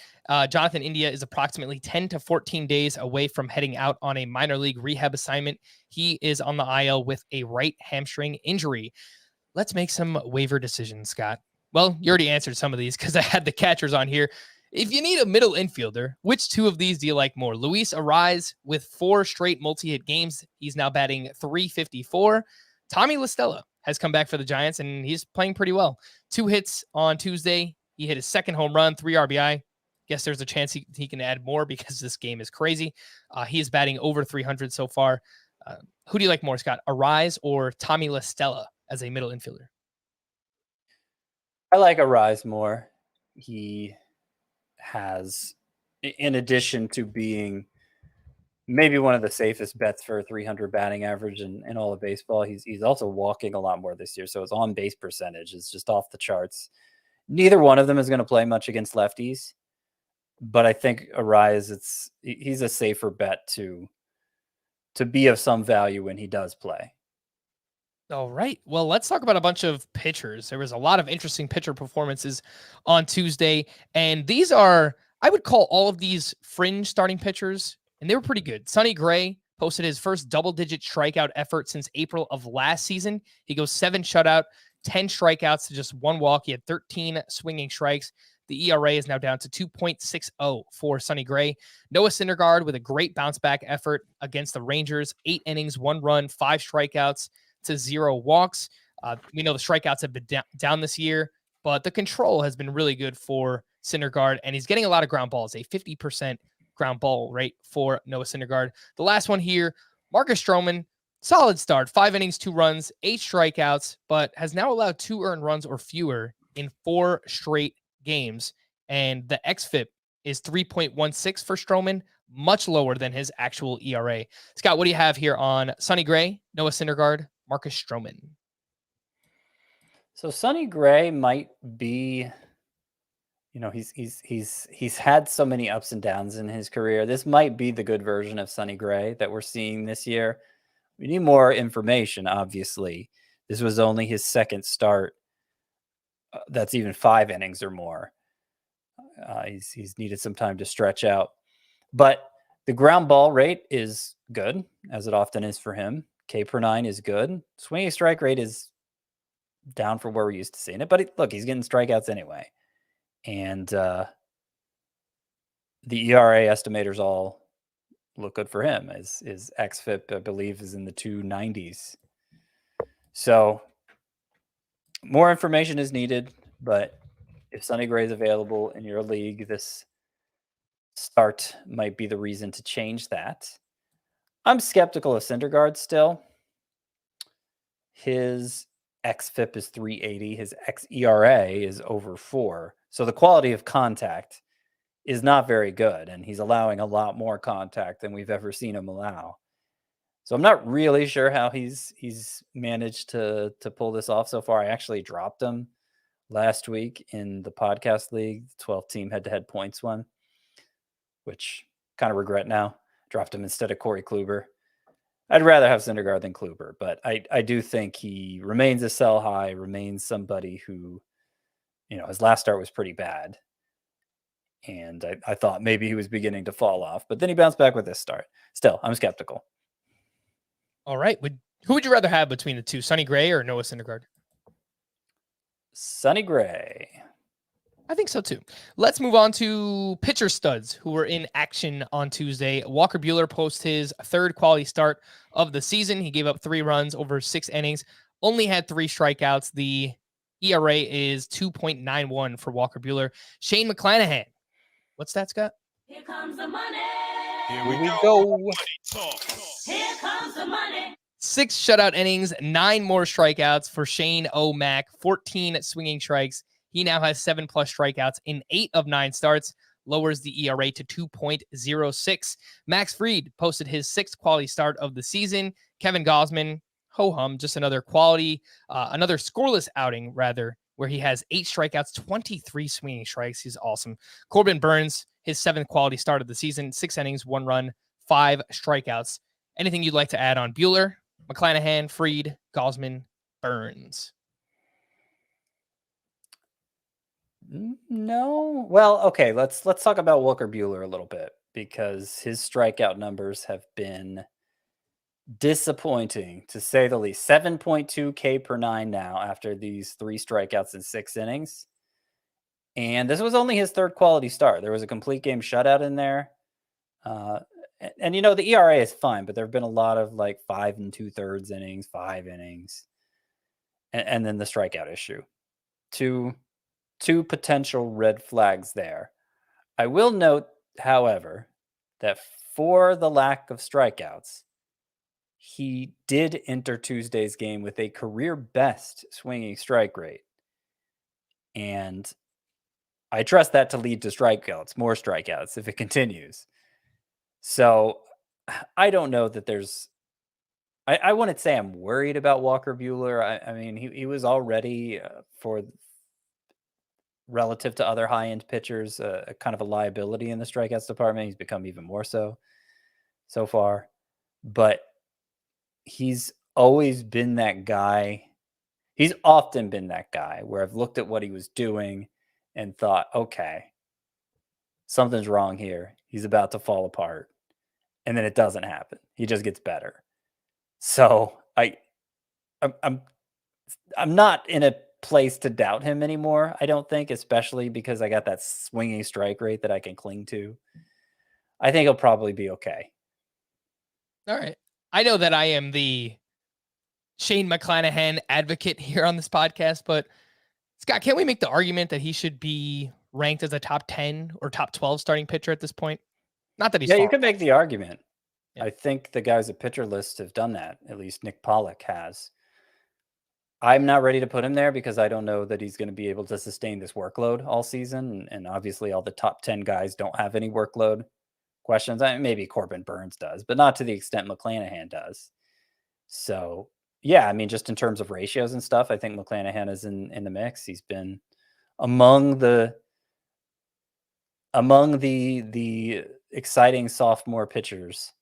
Jonathan India is approximately 10 to 14 days away from heading out on a minor league rehab assignment. He is on the IL with a right hamstring injury. Let's make some waiver decisions, Scott. Well, you already answered some of these because I had the catchers on here. If you need a middle infielder, which 2 of these do you like more? Luis Arraez with 4 straight multi-hit games. He's now batting .354. Tommy La Stella has come back for the Giants, and he's playing pretty well. 2 hits on Tuesday. He hit his second home run, 3 RBI. Guess there's a chance he can add more because this game is crazy. He is batting over 300 so far. Who do you like more, Scott? Arraez or Tommy La Stella as a middle infielder? I like Arraez more. He has, in addition to being maybe one of the safest bets for a 300 batting average in all of baseball, he's also walking a lot more this year. So his on-base percentage is just off the charts. Neither one of them is going to play much against lefties, but I think Arraez, he's a safer bet to be of some value when he does play. All right. Well, let's talk about a bunch of pitchers. There was a lot of interesting pitcher performances on Tuesday, and these are, I would call all of these fringe starting pitchers, and they were pretty good. Sonny Gray posted his first double-digit strikeout effort since April of last season. He goes 7 shutout, 10 strikeouts to just 1 walk. He had 13 swinging strikes. The ERA is now down to 2.60 for Sonny Gray. Noah Syndergaard with a great bounce-back effort against the Rangers. 8 innings, 1 run, 5 strikeouts to 0 walks. We know the strikeouts have been down this year, but the control has been really good for Syndergaard, and he's getting a lot of ground balls, a 50% ground ball rate for Noah Syndergaard. The last one here, Marcus Stroman, solid start, 5 innings, 2 runs, 8 strikeouts, but has now allowed 2 earned runs or fewer in 4 straight games, and the xFIP is 3.16 for Stroman, much lower than his actual ERA. Scott, what do you have here on Sonny Gray, Noah Syndergaard, Marcus Stroman? So Sonny Gray might be, he's had so many ups and downs in his career. This might be the good version of Sonny Gray that we're seeing this year. We need more information, obviously. This was only his second start. That's even 5 innings or more. He's needed some time to stretch out. But the ground ball rate is good, as it often is for him. K per 9 is good. Swinging strike rate is down for where we're used to seeing it. But look, he's getting strikeouts anyway. And the ERA estimators all look good for him. His xFIP, I believe, is in the 290s. So more information is needed. But if Sonny Gray is available in your league, this start might be the reason to change that. I'm skeptical of Syndergaard still. His xFIP is 380. His xERA is over 4. So the quality of contact is not very good, and he's allowing a lot more contact than we've ever seen him allow. So I'm not really sure how he's managed to pull this off so far. I actually dropped him last week in the podcast league, 12-team head-to-head points one, which kind of regret now. Dropped him instead of Corey Kluber. I'd rather have Syndergaard than Kluber, but I do think he remains a sell high, remains somebody who, his last start was pretty bad. And I thought maybe he was beginning to fall off, but then he bounced back with this start. Still, I'm skeptical. All right. Who would you rather have between the two, Sonny Gray or Noah Syndergaard? Sonny Gray. I think so too. Let's move on to pitcher studs who were in action on Tuesday. Walker Buehler posted his third quality start of the season. He gave up 3 runs over 6 innings, only had 3 strikeouts. The ERA is 2.91 for Walker Buehler. Shane McClanahan. What's that, Scott? Here comes the money. Here we go. Here comes the money. 6 shutout innings, 9 more strikeouts for Shane O'Mac, 14 swinging strikes. He now has 7+ strikeouts in 8 of 9 starts, lowers the ERA to 2.06. Max Fried posted his 6th quality start of the season. Kevin Gausman, ho-hum, just another scoreless outing, rather, where he has 8 strikeouts, 23 swinging strikes. He's awesome. Corbin Burns, his 7th quality start of the season, 6 innings, 1 run, 5 strikeouts. Anything you'd like to add on Buehler, McClanahan, Fried, Gausman, Burns? No. Well, okay, let's talk about Walker Buehler a little bit, because his strikeout numbers have been disappointing, to say the least. 7.2 K per 9 now after these 3 strikeouts in 6 innings. And this was only his 3rd quality start. There was a complete game shutout in there. And the ERA is fine, but there have been a lot of like 5 2/3 innings, 5 innings, and then the strikeout issue. Two potential red flags there. I will note, however, that for the lack of strikeouts, he did enter Tuesday's game with a career best swinging strike rate. And I trust that to lead to strikeouts, more strikeouts, if it continues. So I don't know that there's, I wouldn't say I'm worried about Walker Buehler. I mean, he was already for relative to other high-end pitchers, a kind of a liability in the strikeouts department. He's become even more so far. But he's always been that guy. He's often been that guy where I've looked at what he was doing and thought, okay, something's wrong here. He's about to fall apart. And then it doesn't happen. He just gets better. So I'm not in a place to doubt him anymore, I don't think, especially because I got that swinging strike rate that I can cling to. I think he'll probably be okay. All right. I know that I am the Shane McClanahan advocate here on this podcast, but Scott, can't we make the argument that he should be ranked as a top 10 or top 12 starting pitcher at this point? Not that he's you could make the argument. Yeah. I think the guys at pitcher list have done that. At least Nick Pollock has. I'm not ready to put him there because I don't know that he's going to be able to sustain this workload all season. And obviously all the top 10 guys don't have any workload questions. Maybe Corbin Burns does, but not to the extent McClanahan does. So yeah, I mean, just in terms of ratios and stuff, I think McClanahan is in the mix. He's been among the exciting sophomore pitchers,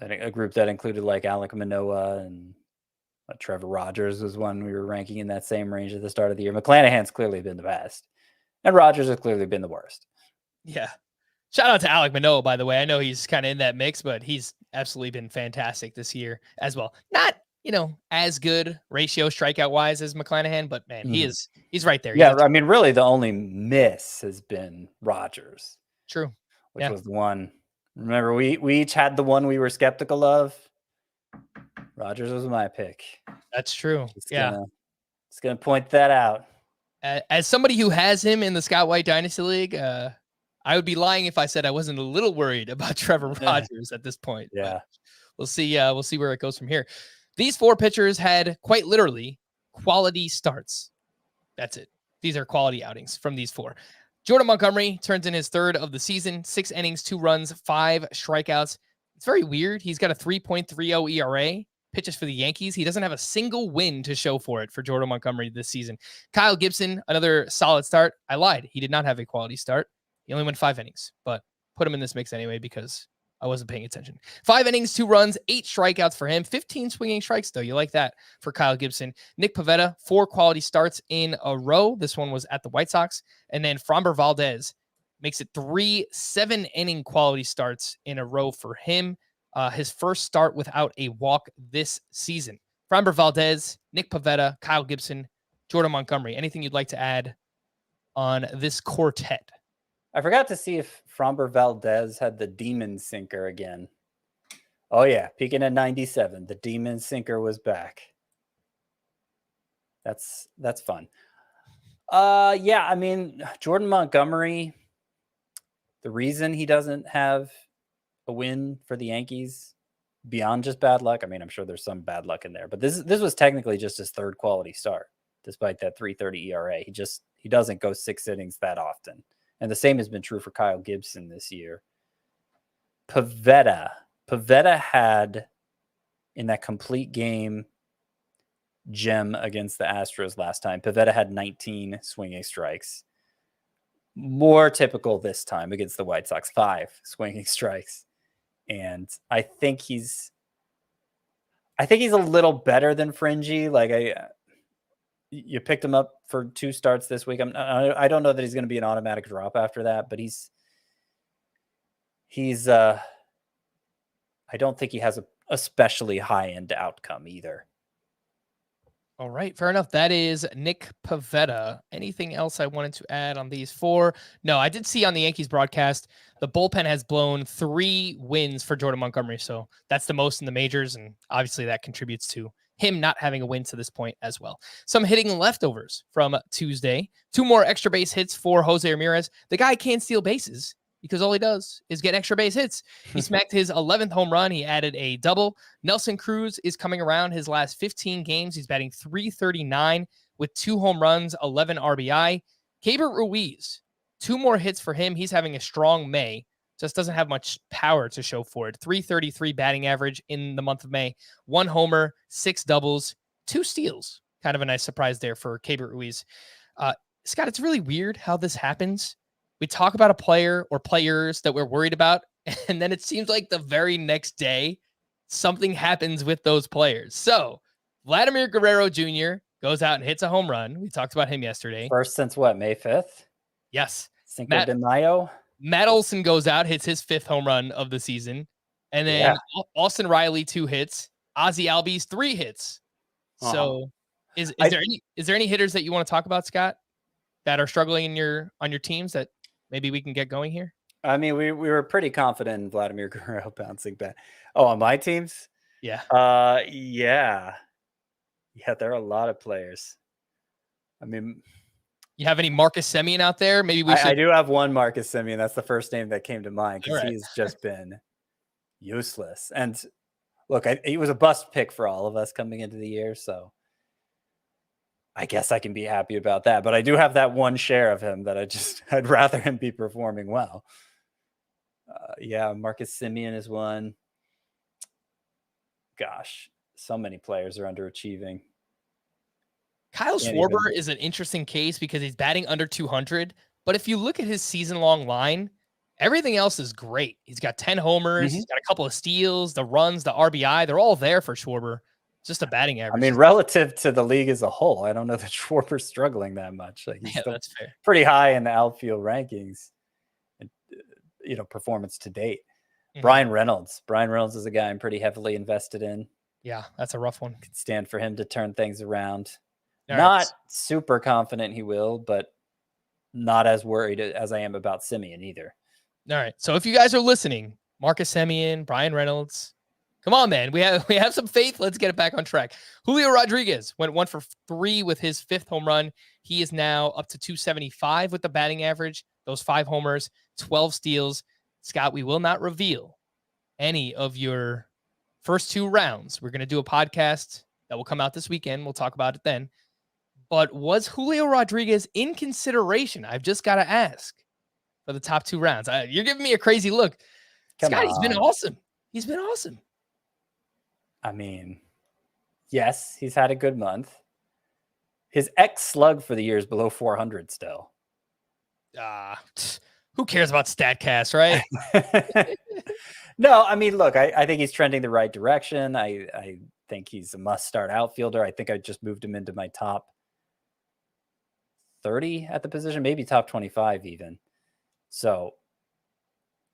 a group that included like Alek Manoah and Trevor Rogers was one we were ranking in that same range at the start of the year. McClanahan's clearly been the best, and Rogers has clearly been the worst. Yeah. Shout out to Alek Manoah, by the way. I know he's kind of in that mix, but he's absolutely been fantastic this year as well. Not, as good ratio strikeout wise as McClanahan, but man, he's right there. Yeah. I mean, really the only miss has been Rogers. True. Which was the one. Remember, we each had the one we were skeptical of. Rogers was my pick. That's true. It's gonna point that out. As somebody who has him in the Scott White Dynasty League, I would be lying if I said I wasn't a little worried about Trevor Rogers at this point. Yeah. But we'll see. We'll see where it goes from here. These 4 pitchers had quite literally quality starts. That's it. These are quality outings from these 4. Jordan Montgomery turns in his 3rd of the season, 6 innings, 2 runs, 5 strikeouts. It's very weird. He's got a 3.30 ERA, pitches for the Yankees. He doesn't have a single win to show for it for Jordan Montgomery this season. Kyle Gibson, another solid start. I lied. He did not have a quality start. He only went 5 innings, but put him in this mix anyway because I wasn't paying attention. 5 innings, 2 runs, 8 strikeouts for him. 15 swinging strikes, though. You like that for Kyle Gibson. Nick Pivetta, 4 quality starts in a row. This one was at the White Sox. And then Framber Valdez makes it 3 7-inning quality starts in a row for him. his first start without a walk this season. Framber Valdez, Nick Pivetta, Kyle Gibson, Jordan Montgomery. Anything you'd like to add on this quartet? I forgot to see if Framber Valdez had the demon sinker again. Oh yeah, peaking at 97. The demon sinker was back. That's fun. Yeah, I mean, Jordan Montgomery, the reason he doesn't have a win for the Yankees beyond just bad luck, I mean, I'm sure there's some bad luck in there, but this was technically just his third quality start, despite that 3.30 ERA. He doesn't go 6 innings that often. And the same has been true for Kyle Gibson this year. Pivetta had, in that complete game gem against the Astros last time, Pivetta had 19 swinging strikes. More typical this time against the White Sox, 5 swinging strikes. And I think he's a little better than Fringy. Like you picked him up for 2 starts this week. I don't know that he's going to be an automatic drop after that, but he's I don't think he has a especially high-end outcome either. All right, fair enough. That is Nick Pivetta. Anything else I wanted to add on these 4? No, I did see on the Yankees broadcast, the bullpen has blown 3 wins for Jordan Montgomery. So that's the most in the majors. And obviously that contributes to him not having a win to this point as well. Some hitting leftovers from Tuesday. 2 more extra base hits for Jose Ramirez. The guy can't steal bases because all he does is get extra base hits. He smacked his 11th home run. He added a double. Nelson Cruz is coming around his last 15 games. He's batting .339 with 2 home runs, 11 RBI. Keibert Ruiz, 2 more hits for him. He's having a strong May. Just doesn't have much power to show for it. .333 batting average in the month of May. 1 homer, 6 doubles, 2 steals. Kind of a nice surprise there for Keibert Ruiz. Scott, it's really weird how this happens. We talk about a player or players that we're worried about, and then it seems like the very next day, something happens with those players. So Vladimir Guerrero Jr. goes out and hits a home run. We talked about him yesterday. First since what, May 5th? Yes. Cinco de Mayo? Matt Olson goes out, hits his 5th home run of the season. And then Austin Riley, 2 hits. Ozzie Albies, 3 hits. So is there any hitters that you want to talk about, Scott, that are struggling on your teams that maybe we can get going here? I mean, we were pretty confident in Vladimir Guerrero bouncing back. Oh, on my teams? Yeah. Yeah, there are a lot of players. I mean, you have any Marcus Semien out there? Maybe we should. I do have one Marcus Semien. That's the first name that came to mind because Right. he's just been useless. And look, he was a bust pick for all of us coming into the year, so I guess I can be happy about that. But I do have that one share of him that I'd rather him be performing well. Yeah, Marcus Semien is one. Gosh, so many players are underachieving. Kyle Schwarber is an interesting case because he's batting under 200. But if you look at his season-long line, everything else is great. He's got 10 homers. He's got a couple of steals, the runs, the RBI. They're all there for Schwarber. Just a batting average. I mean, relative to the league as a whole, I don't know that Schwarber's struggling that much. Like, he's still that's fair. Pretty high in the outfield rankings, performance to date. Brian Reynolds. Brian Reynolds is a guy I'm pretty heavily invested in. Yeah, that's a rough one. Could stand for him to turn things around. All Not right. super confident he will, but not as worried as I am about Semien either. All right. So if you guys are listening, Marcus Semien, Brian Reynolds, come on, man. We have some faith. Let's get it back on track. Julio Rodriguez went 1 for 3 with his 5th home run. He is now up to 275 with the batting average. Those 5 homers, 12 steals. Scott, we will not reveal any of your first 2 rounds. We're going to do a podcast that will come out this weekend. We'll talk about it then. But was Julio Rodriguez in consideration? I've just got to ask for the top 2 rounds. You're giving me a crazy look. Scott, he's been awesome. He's been awesome. I mean, yes, he's had a good month. His X slug for the year is below 400 still. Who cares about StatCast, right? No, I mean, look, I think he's trending the right direction. I think he's a must-start outfielder. I think I just moved him into my top 30 at the position, maybe top 25 even. So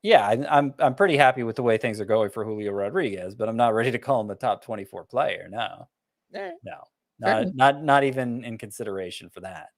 Yeah, I'm pretty happy with the way things are going for Julio Rodriguez, but I'm not ready to call him a top 24 player. No, Eh, no, fair enough. not even in consideration for that.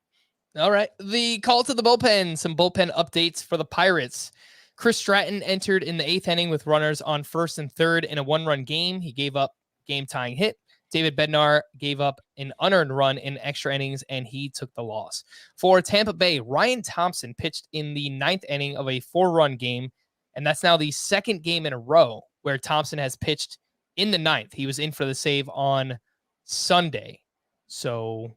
All right. The call to the bullpen, some bullpen updates for the Pirates. Chris Stratton entered in the 8th inning with runners on 1st and 3rd in a 1-run game. He gave up game-tying hit. David Bednar gave up an unearned run in extra innings, and he took the loss. For Tampa Bay, Ryan Thompson pitched in the 9th inning of a 4-run game, and that's now the 2nd game in a row where Thompson has pitched in the 9th. He was in for the save on Sunday. So,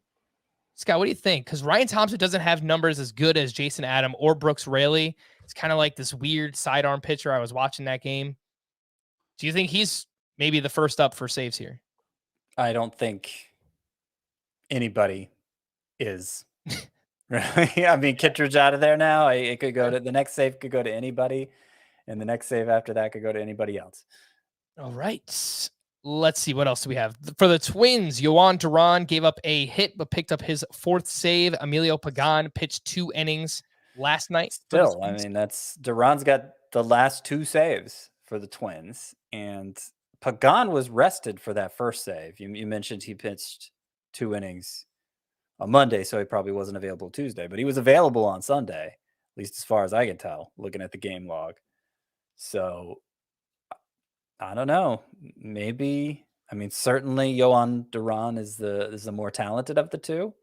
Scott, what do you think? Because Ryan Thompson doesn't have numbers as good as Jason Adam or Brooks Raley. It's kind of like this weird sidearm pitcher. I was watching that game. Do you think he's maybe the first up for saves here? I don't think anybody is. I mean, Kittredge out of there now. It could go to the next save, could go to anybody, and the next save after that could go to anybody else. All right. Let's see. What else do we have? For the Twins, Yohan Duran gave up a hit, but picked up his 4th save. Emilio Pagan pitched 2 innings last night. Still, I mean, Duran's got the last 2 saves for the Twins, and Pagan was rested for that first save. You mentioned he pitched 2 innings on Monday, so he probably wasn't available Tuesday, but he was available on Sunday, at least as far as I can tell, looking at the game log. So I don't know. Maybe, I mean, certainly Yohan Duran is the more talented of the two.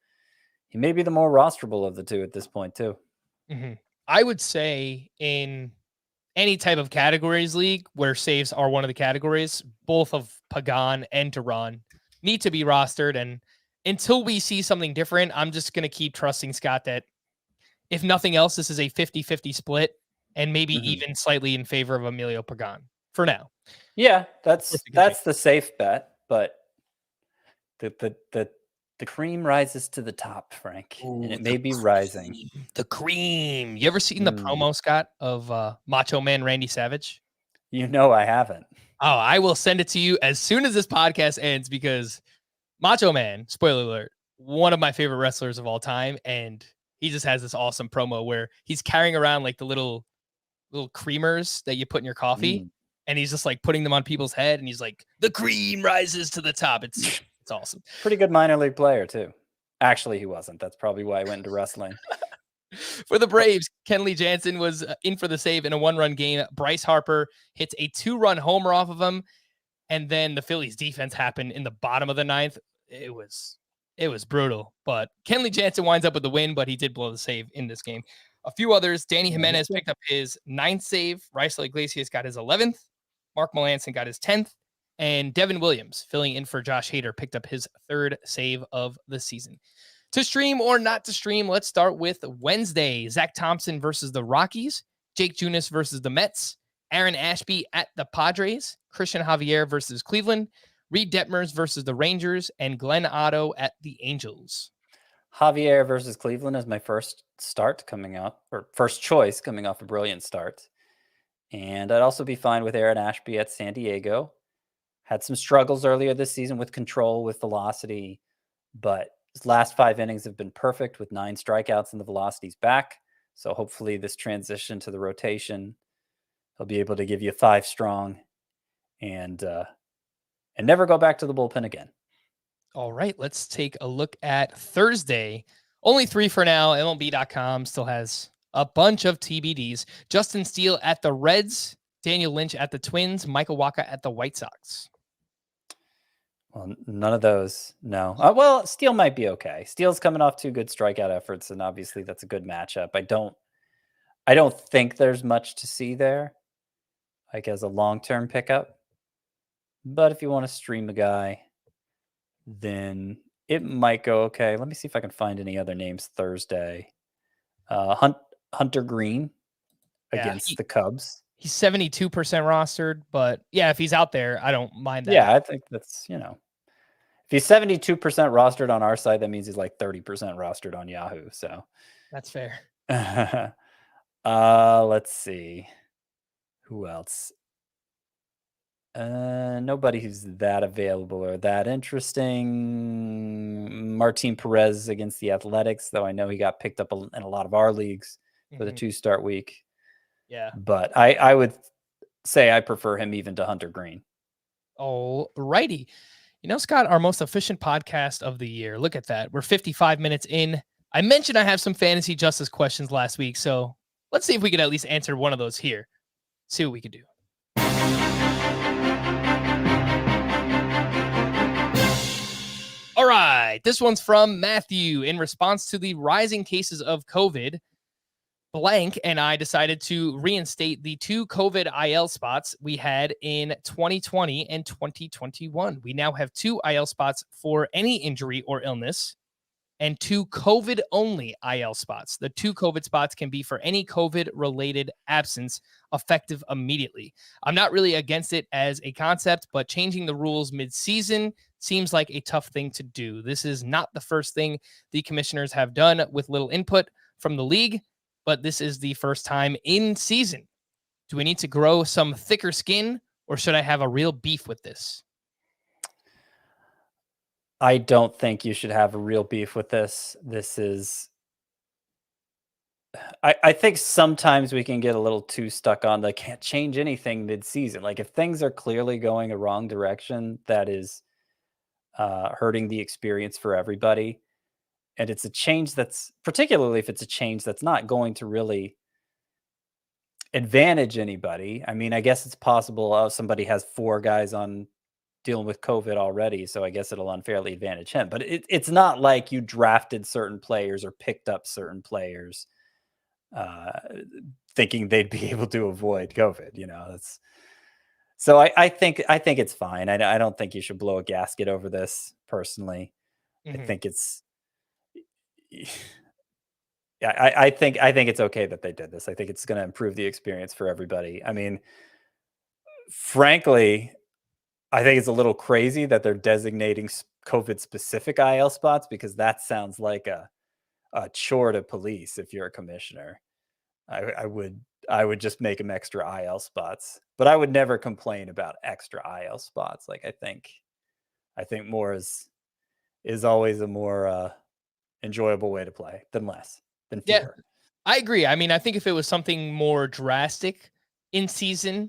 He may be the more rosterable of the two at this point too. Mm-hmm. I would say in any type of categories league where saves are one of the categories, both of Pagan and Duran need to be rostered. And until we see something different, I'm just going to keep trusting Scott that if nothing else, this is a 50-50 split and maybe even slightly in favor of Emilio Pagan for now. Yeah, that's the safe bet, but the cream rises to the top, Frank. Ooh, and it may be rising. The cream. You ever seen the promo, Scott, of Macho Man Randy Savage? You know I haven't. Oh, I will send it to you as soon as this podcast ends because Macho Man, spoiler alert, one of my favorite wrestlers of all time, and he just has this awesome promo where he's carrying around like the little creamers that you put in your coffee, and he's just like putting them on people's head, and he's like, the cream rises to the top. It's awesome. Pretty good minor league player too. Actually, he wasn't. That's probably why he went into wrestling. For the Braves, Kenley Jansen was in for the save in a 1-run game. Bryce Harper hits a 2-run homer off of him. And then the Phillies defense happened in the bottom of the 9th. It was brutal, but Kenley Jansen winds up with the win, but he did blow the save in this game. A few others, Danny Jimenez picked up his 9th save. Raisel Iglesias got his 11th. Mark Melancon got his 10th. And Devin Williams, filling in for Josh Hader, picked up his 3rd save of the season. To stream or not to stream, let's start with Wednesday. Zach Thompson versus the Rockies. Jake Junis versus the Mets. Aaron Ashby at the Padres. Christian Javier versus Cleveland. Reed Detmers versus the Rangers. And Glenn Otto at the Angels. Javier versus Cleveland is my first start coming up, or first choice coming off a brilliant start. And I'd also be fine with Aaron Ashby at San Diego. Had some struggles earlier this season with control, with velocity, but his last 5 innings have been perfect with 9 strikeouts and the velocity's back. So hopefully this transition to the rotation, he'll be able to give you 5 strong and never go back to the bullpen again. All right, let's take a look at Thursday. Only 3 for now. MLB.com still has a bunch of TBDs. Justin Steele at the Reds. Daniel Lynch at the Twins. Michael Wacha at the White Sox. Well, none of those. No. Well, Steele might be okay. Steele's coming off 2 good strikeout efforts, and obviously that's a good matchup. I don't think there's much to see there, like as a long-term pickup. But if you want to stream a guy, then it might go okay. Let me see if I can find any other names Thursday. Hunter Green against the Cubs. He's 72% rostered, but yeah, if he's out there, I don't mind that. Yeah, I think that's, if he's 72% rostered on our side, that means he's like 30% rostered on Yahoo. So that's fair. Let's see. Who else? Nobody who's that available or that interesting. Martin Perez against the Athletics, though I know he got picked up in a lot of our leagues for the 2-start week. Yeah. But I would say I prefer him even to Hunter Green. All righty. You know, Scott, our most efficient podcast of the year. Look at that. We're 55 minutes in. I mentioned I have some fantasy justice questions last week, so let's see if we could at least answer one of those here. See what we could do. All right. This one's from Matthew. In response to the rising cases of COVID, Blank and I decided to reinstate the 2 COVID IL spots we had in 2020 and 2021. We now have 2 IL spots for any injury or illness and 2 COVID only IL spots. The 2 COVID spots can be for any COVID related absence, effective immediately. I'm not really against it as a concept, but changing the rules mid-season seems like a tough thing to do. This is not the first thing the commissioners have done with little input from the league, but this is the first time in season. Do we need to grow some thicker skin, or should I have a real beef with this? I don't think you should have a real beef with this. This is, I think sometimes we can get a little too stuck on the can't change anything mid-season. Like if things are clearly going a wrong direction, that is hurting the experience for everybody. And it's a change that's, particularly if it's a change that's not going to really advantage anybody. I mean, I guess it's possible somebody has 4 guys on dealing with COVID already, so I guess it'll unfairly advantage him. But it's not like you drafted certain players or picked up certain players thinking they'd be able to avoid COVID. You know, that's so I think it's fine. I don't think you should blow a gasket over this personally. I think it's I think it's okay that they did this. I think it's going to improve the experience for everybody. I mean, frankly, I think it's a little crazy that they're designating COVID specific IL spots, because that sounds like a chore to police. If you're a commissioner, I would just make them extra IL spots, but I would never complain about extra IL spots. Like I think more is always a more enjoyable way to play than less, than fewer. Yeah, I agree. I mean, I think if it was something more drastic in season,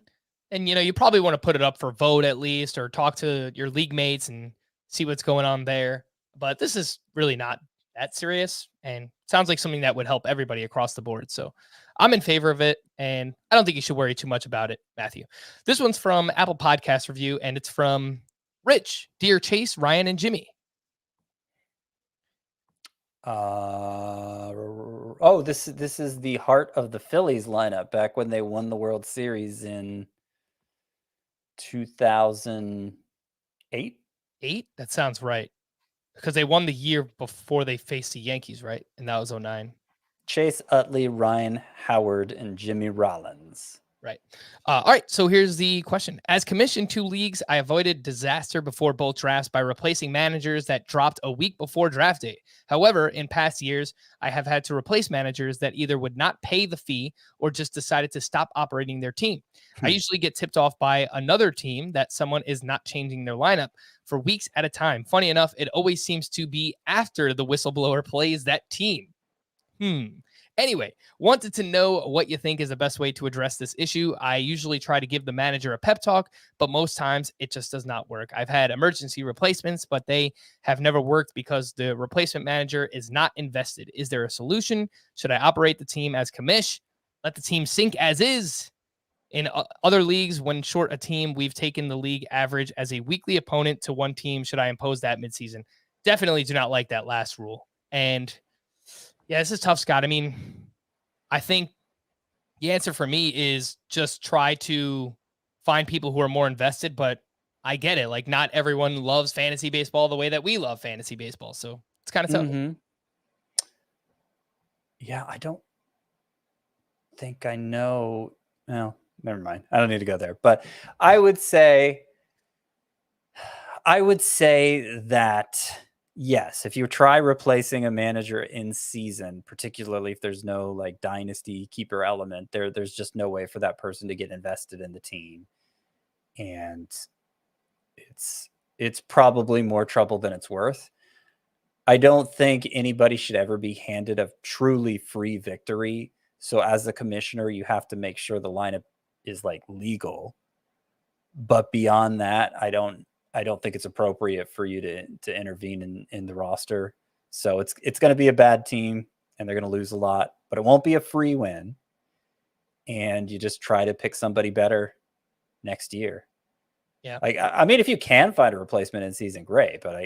and you probably want to put it up for vote at least, or talk to your league mates and see what's going on there. But this is really not that serious, and sounds like something that would help everybody across the board. So I'm in favor of it, and I don't think you should worry too much about it, Matthew. This one's from Apple Podcast Review, and it's from Rich. Dear Chase, Ryan, and Jimmy. This is the heart of the Phillies lineup back when they won the World Series in 2008. That sounds right, because they won the year before they faced the Yankees, right? And that was 2009. Chase Utley, Ryan Howard, and Jimmy Rollins. Right. All right. So here's the question. As commissioned 2 leagues, I avoided disaster before both drafts by replacing managers that dropped a week before draft day. However, in past years, I have had to replace managers that either would not pay the fee or just decided to stop operating their team. I usually get tipped off by another team that someone is not changing their lineup for weeks at a time. Funny enough, it always seems to be after the whistleblower plays that team. Anyway, wanted to know what you think is the best way to address this issue. I usually try to give the manager a pep talk, but most times it just does not work. I've had emergency replacements, but they have never worked because the replacement manager is not invested. Is there a solution? Should I operate the team as commish? Let the team sink as is? In other leagues, when short a team, we've taken the league average as a weekly opponent to one team. Should I impose that midseason? Definitely do not like that last rule. And yeah, this is tough, Scott. I mean, I think the answer for me is just try to find people who are more invested, but I get it. Like, not everyone loves fantasy baseball the way that we love fantasy baseball. So it's kind of tough. Yeah, I don't think I know. Well, never mind. I don't need to go there. But I would say that yes, if you try replacing a manager in season, particularly if there's no like dynasty keeper element, there's just no way for that person to get invested in the team. And it's probably more trouble than it's worth. I don't think anybody should ever be handed a truly free victory So as the commissioner, you have to make sure the lineup is like legal. But beyond that, I don't think it's appropriate for you to intervene in the roster. So it's going to be a bad team and they're going to lose a lot, but it won't be a free win. And you just try to pick somebody better next year. Yeah. Like, I mean, if you can find a replacement in season, great. But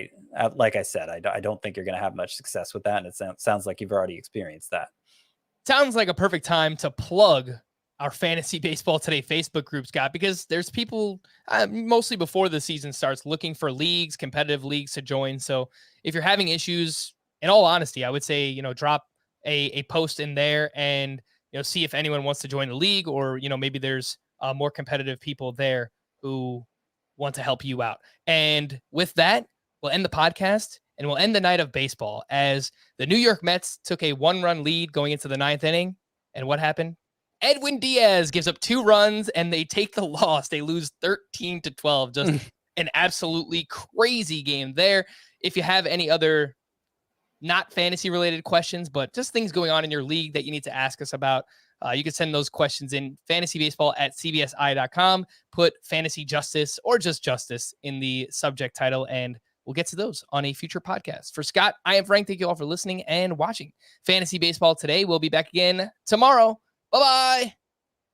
like I said, I don't think you're going to have much success with that. And it sounds like you've already experienced that. Sounds like a perfect time to plug our Fantasy Baseball Today Facebook group, Scott, because there's people mostly before the season starts looking for leagues, competitive leagues to join. So if you're having issues, in all honesty, I would say, you know, drop a post in there and, you know, see if anyone wants to join the league, or, you know, maybe there's more competitive people there who want to help you out. And with that, we'll end the podcast and we'll end the night of baseball as the New York Mets took a 1-run lead going into the 9th inning. And what happened? Edwin Diaz gives up 2 runs and they take the loss. They lose 13-12. Just an absolutely crazy game there. If you have any other not fantasy related questions, but just things going on in your league that you need to ask us about, you can send those questions in fantasybaseball@cbsi.com. Put fantasy justice or just justice in the subject title, and we'll get to those on a future podcast. For Scott, I am Frank. Thank you all for listening and watching Fantasy Baseball Today. We'll be back again tomorrow. Bye-bye.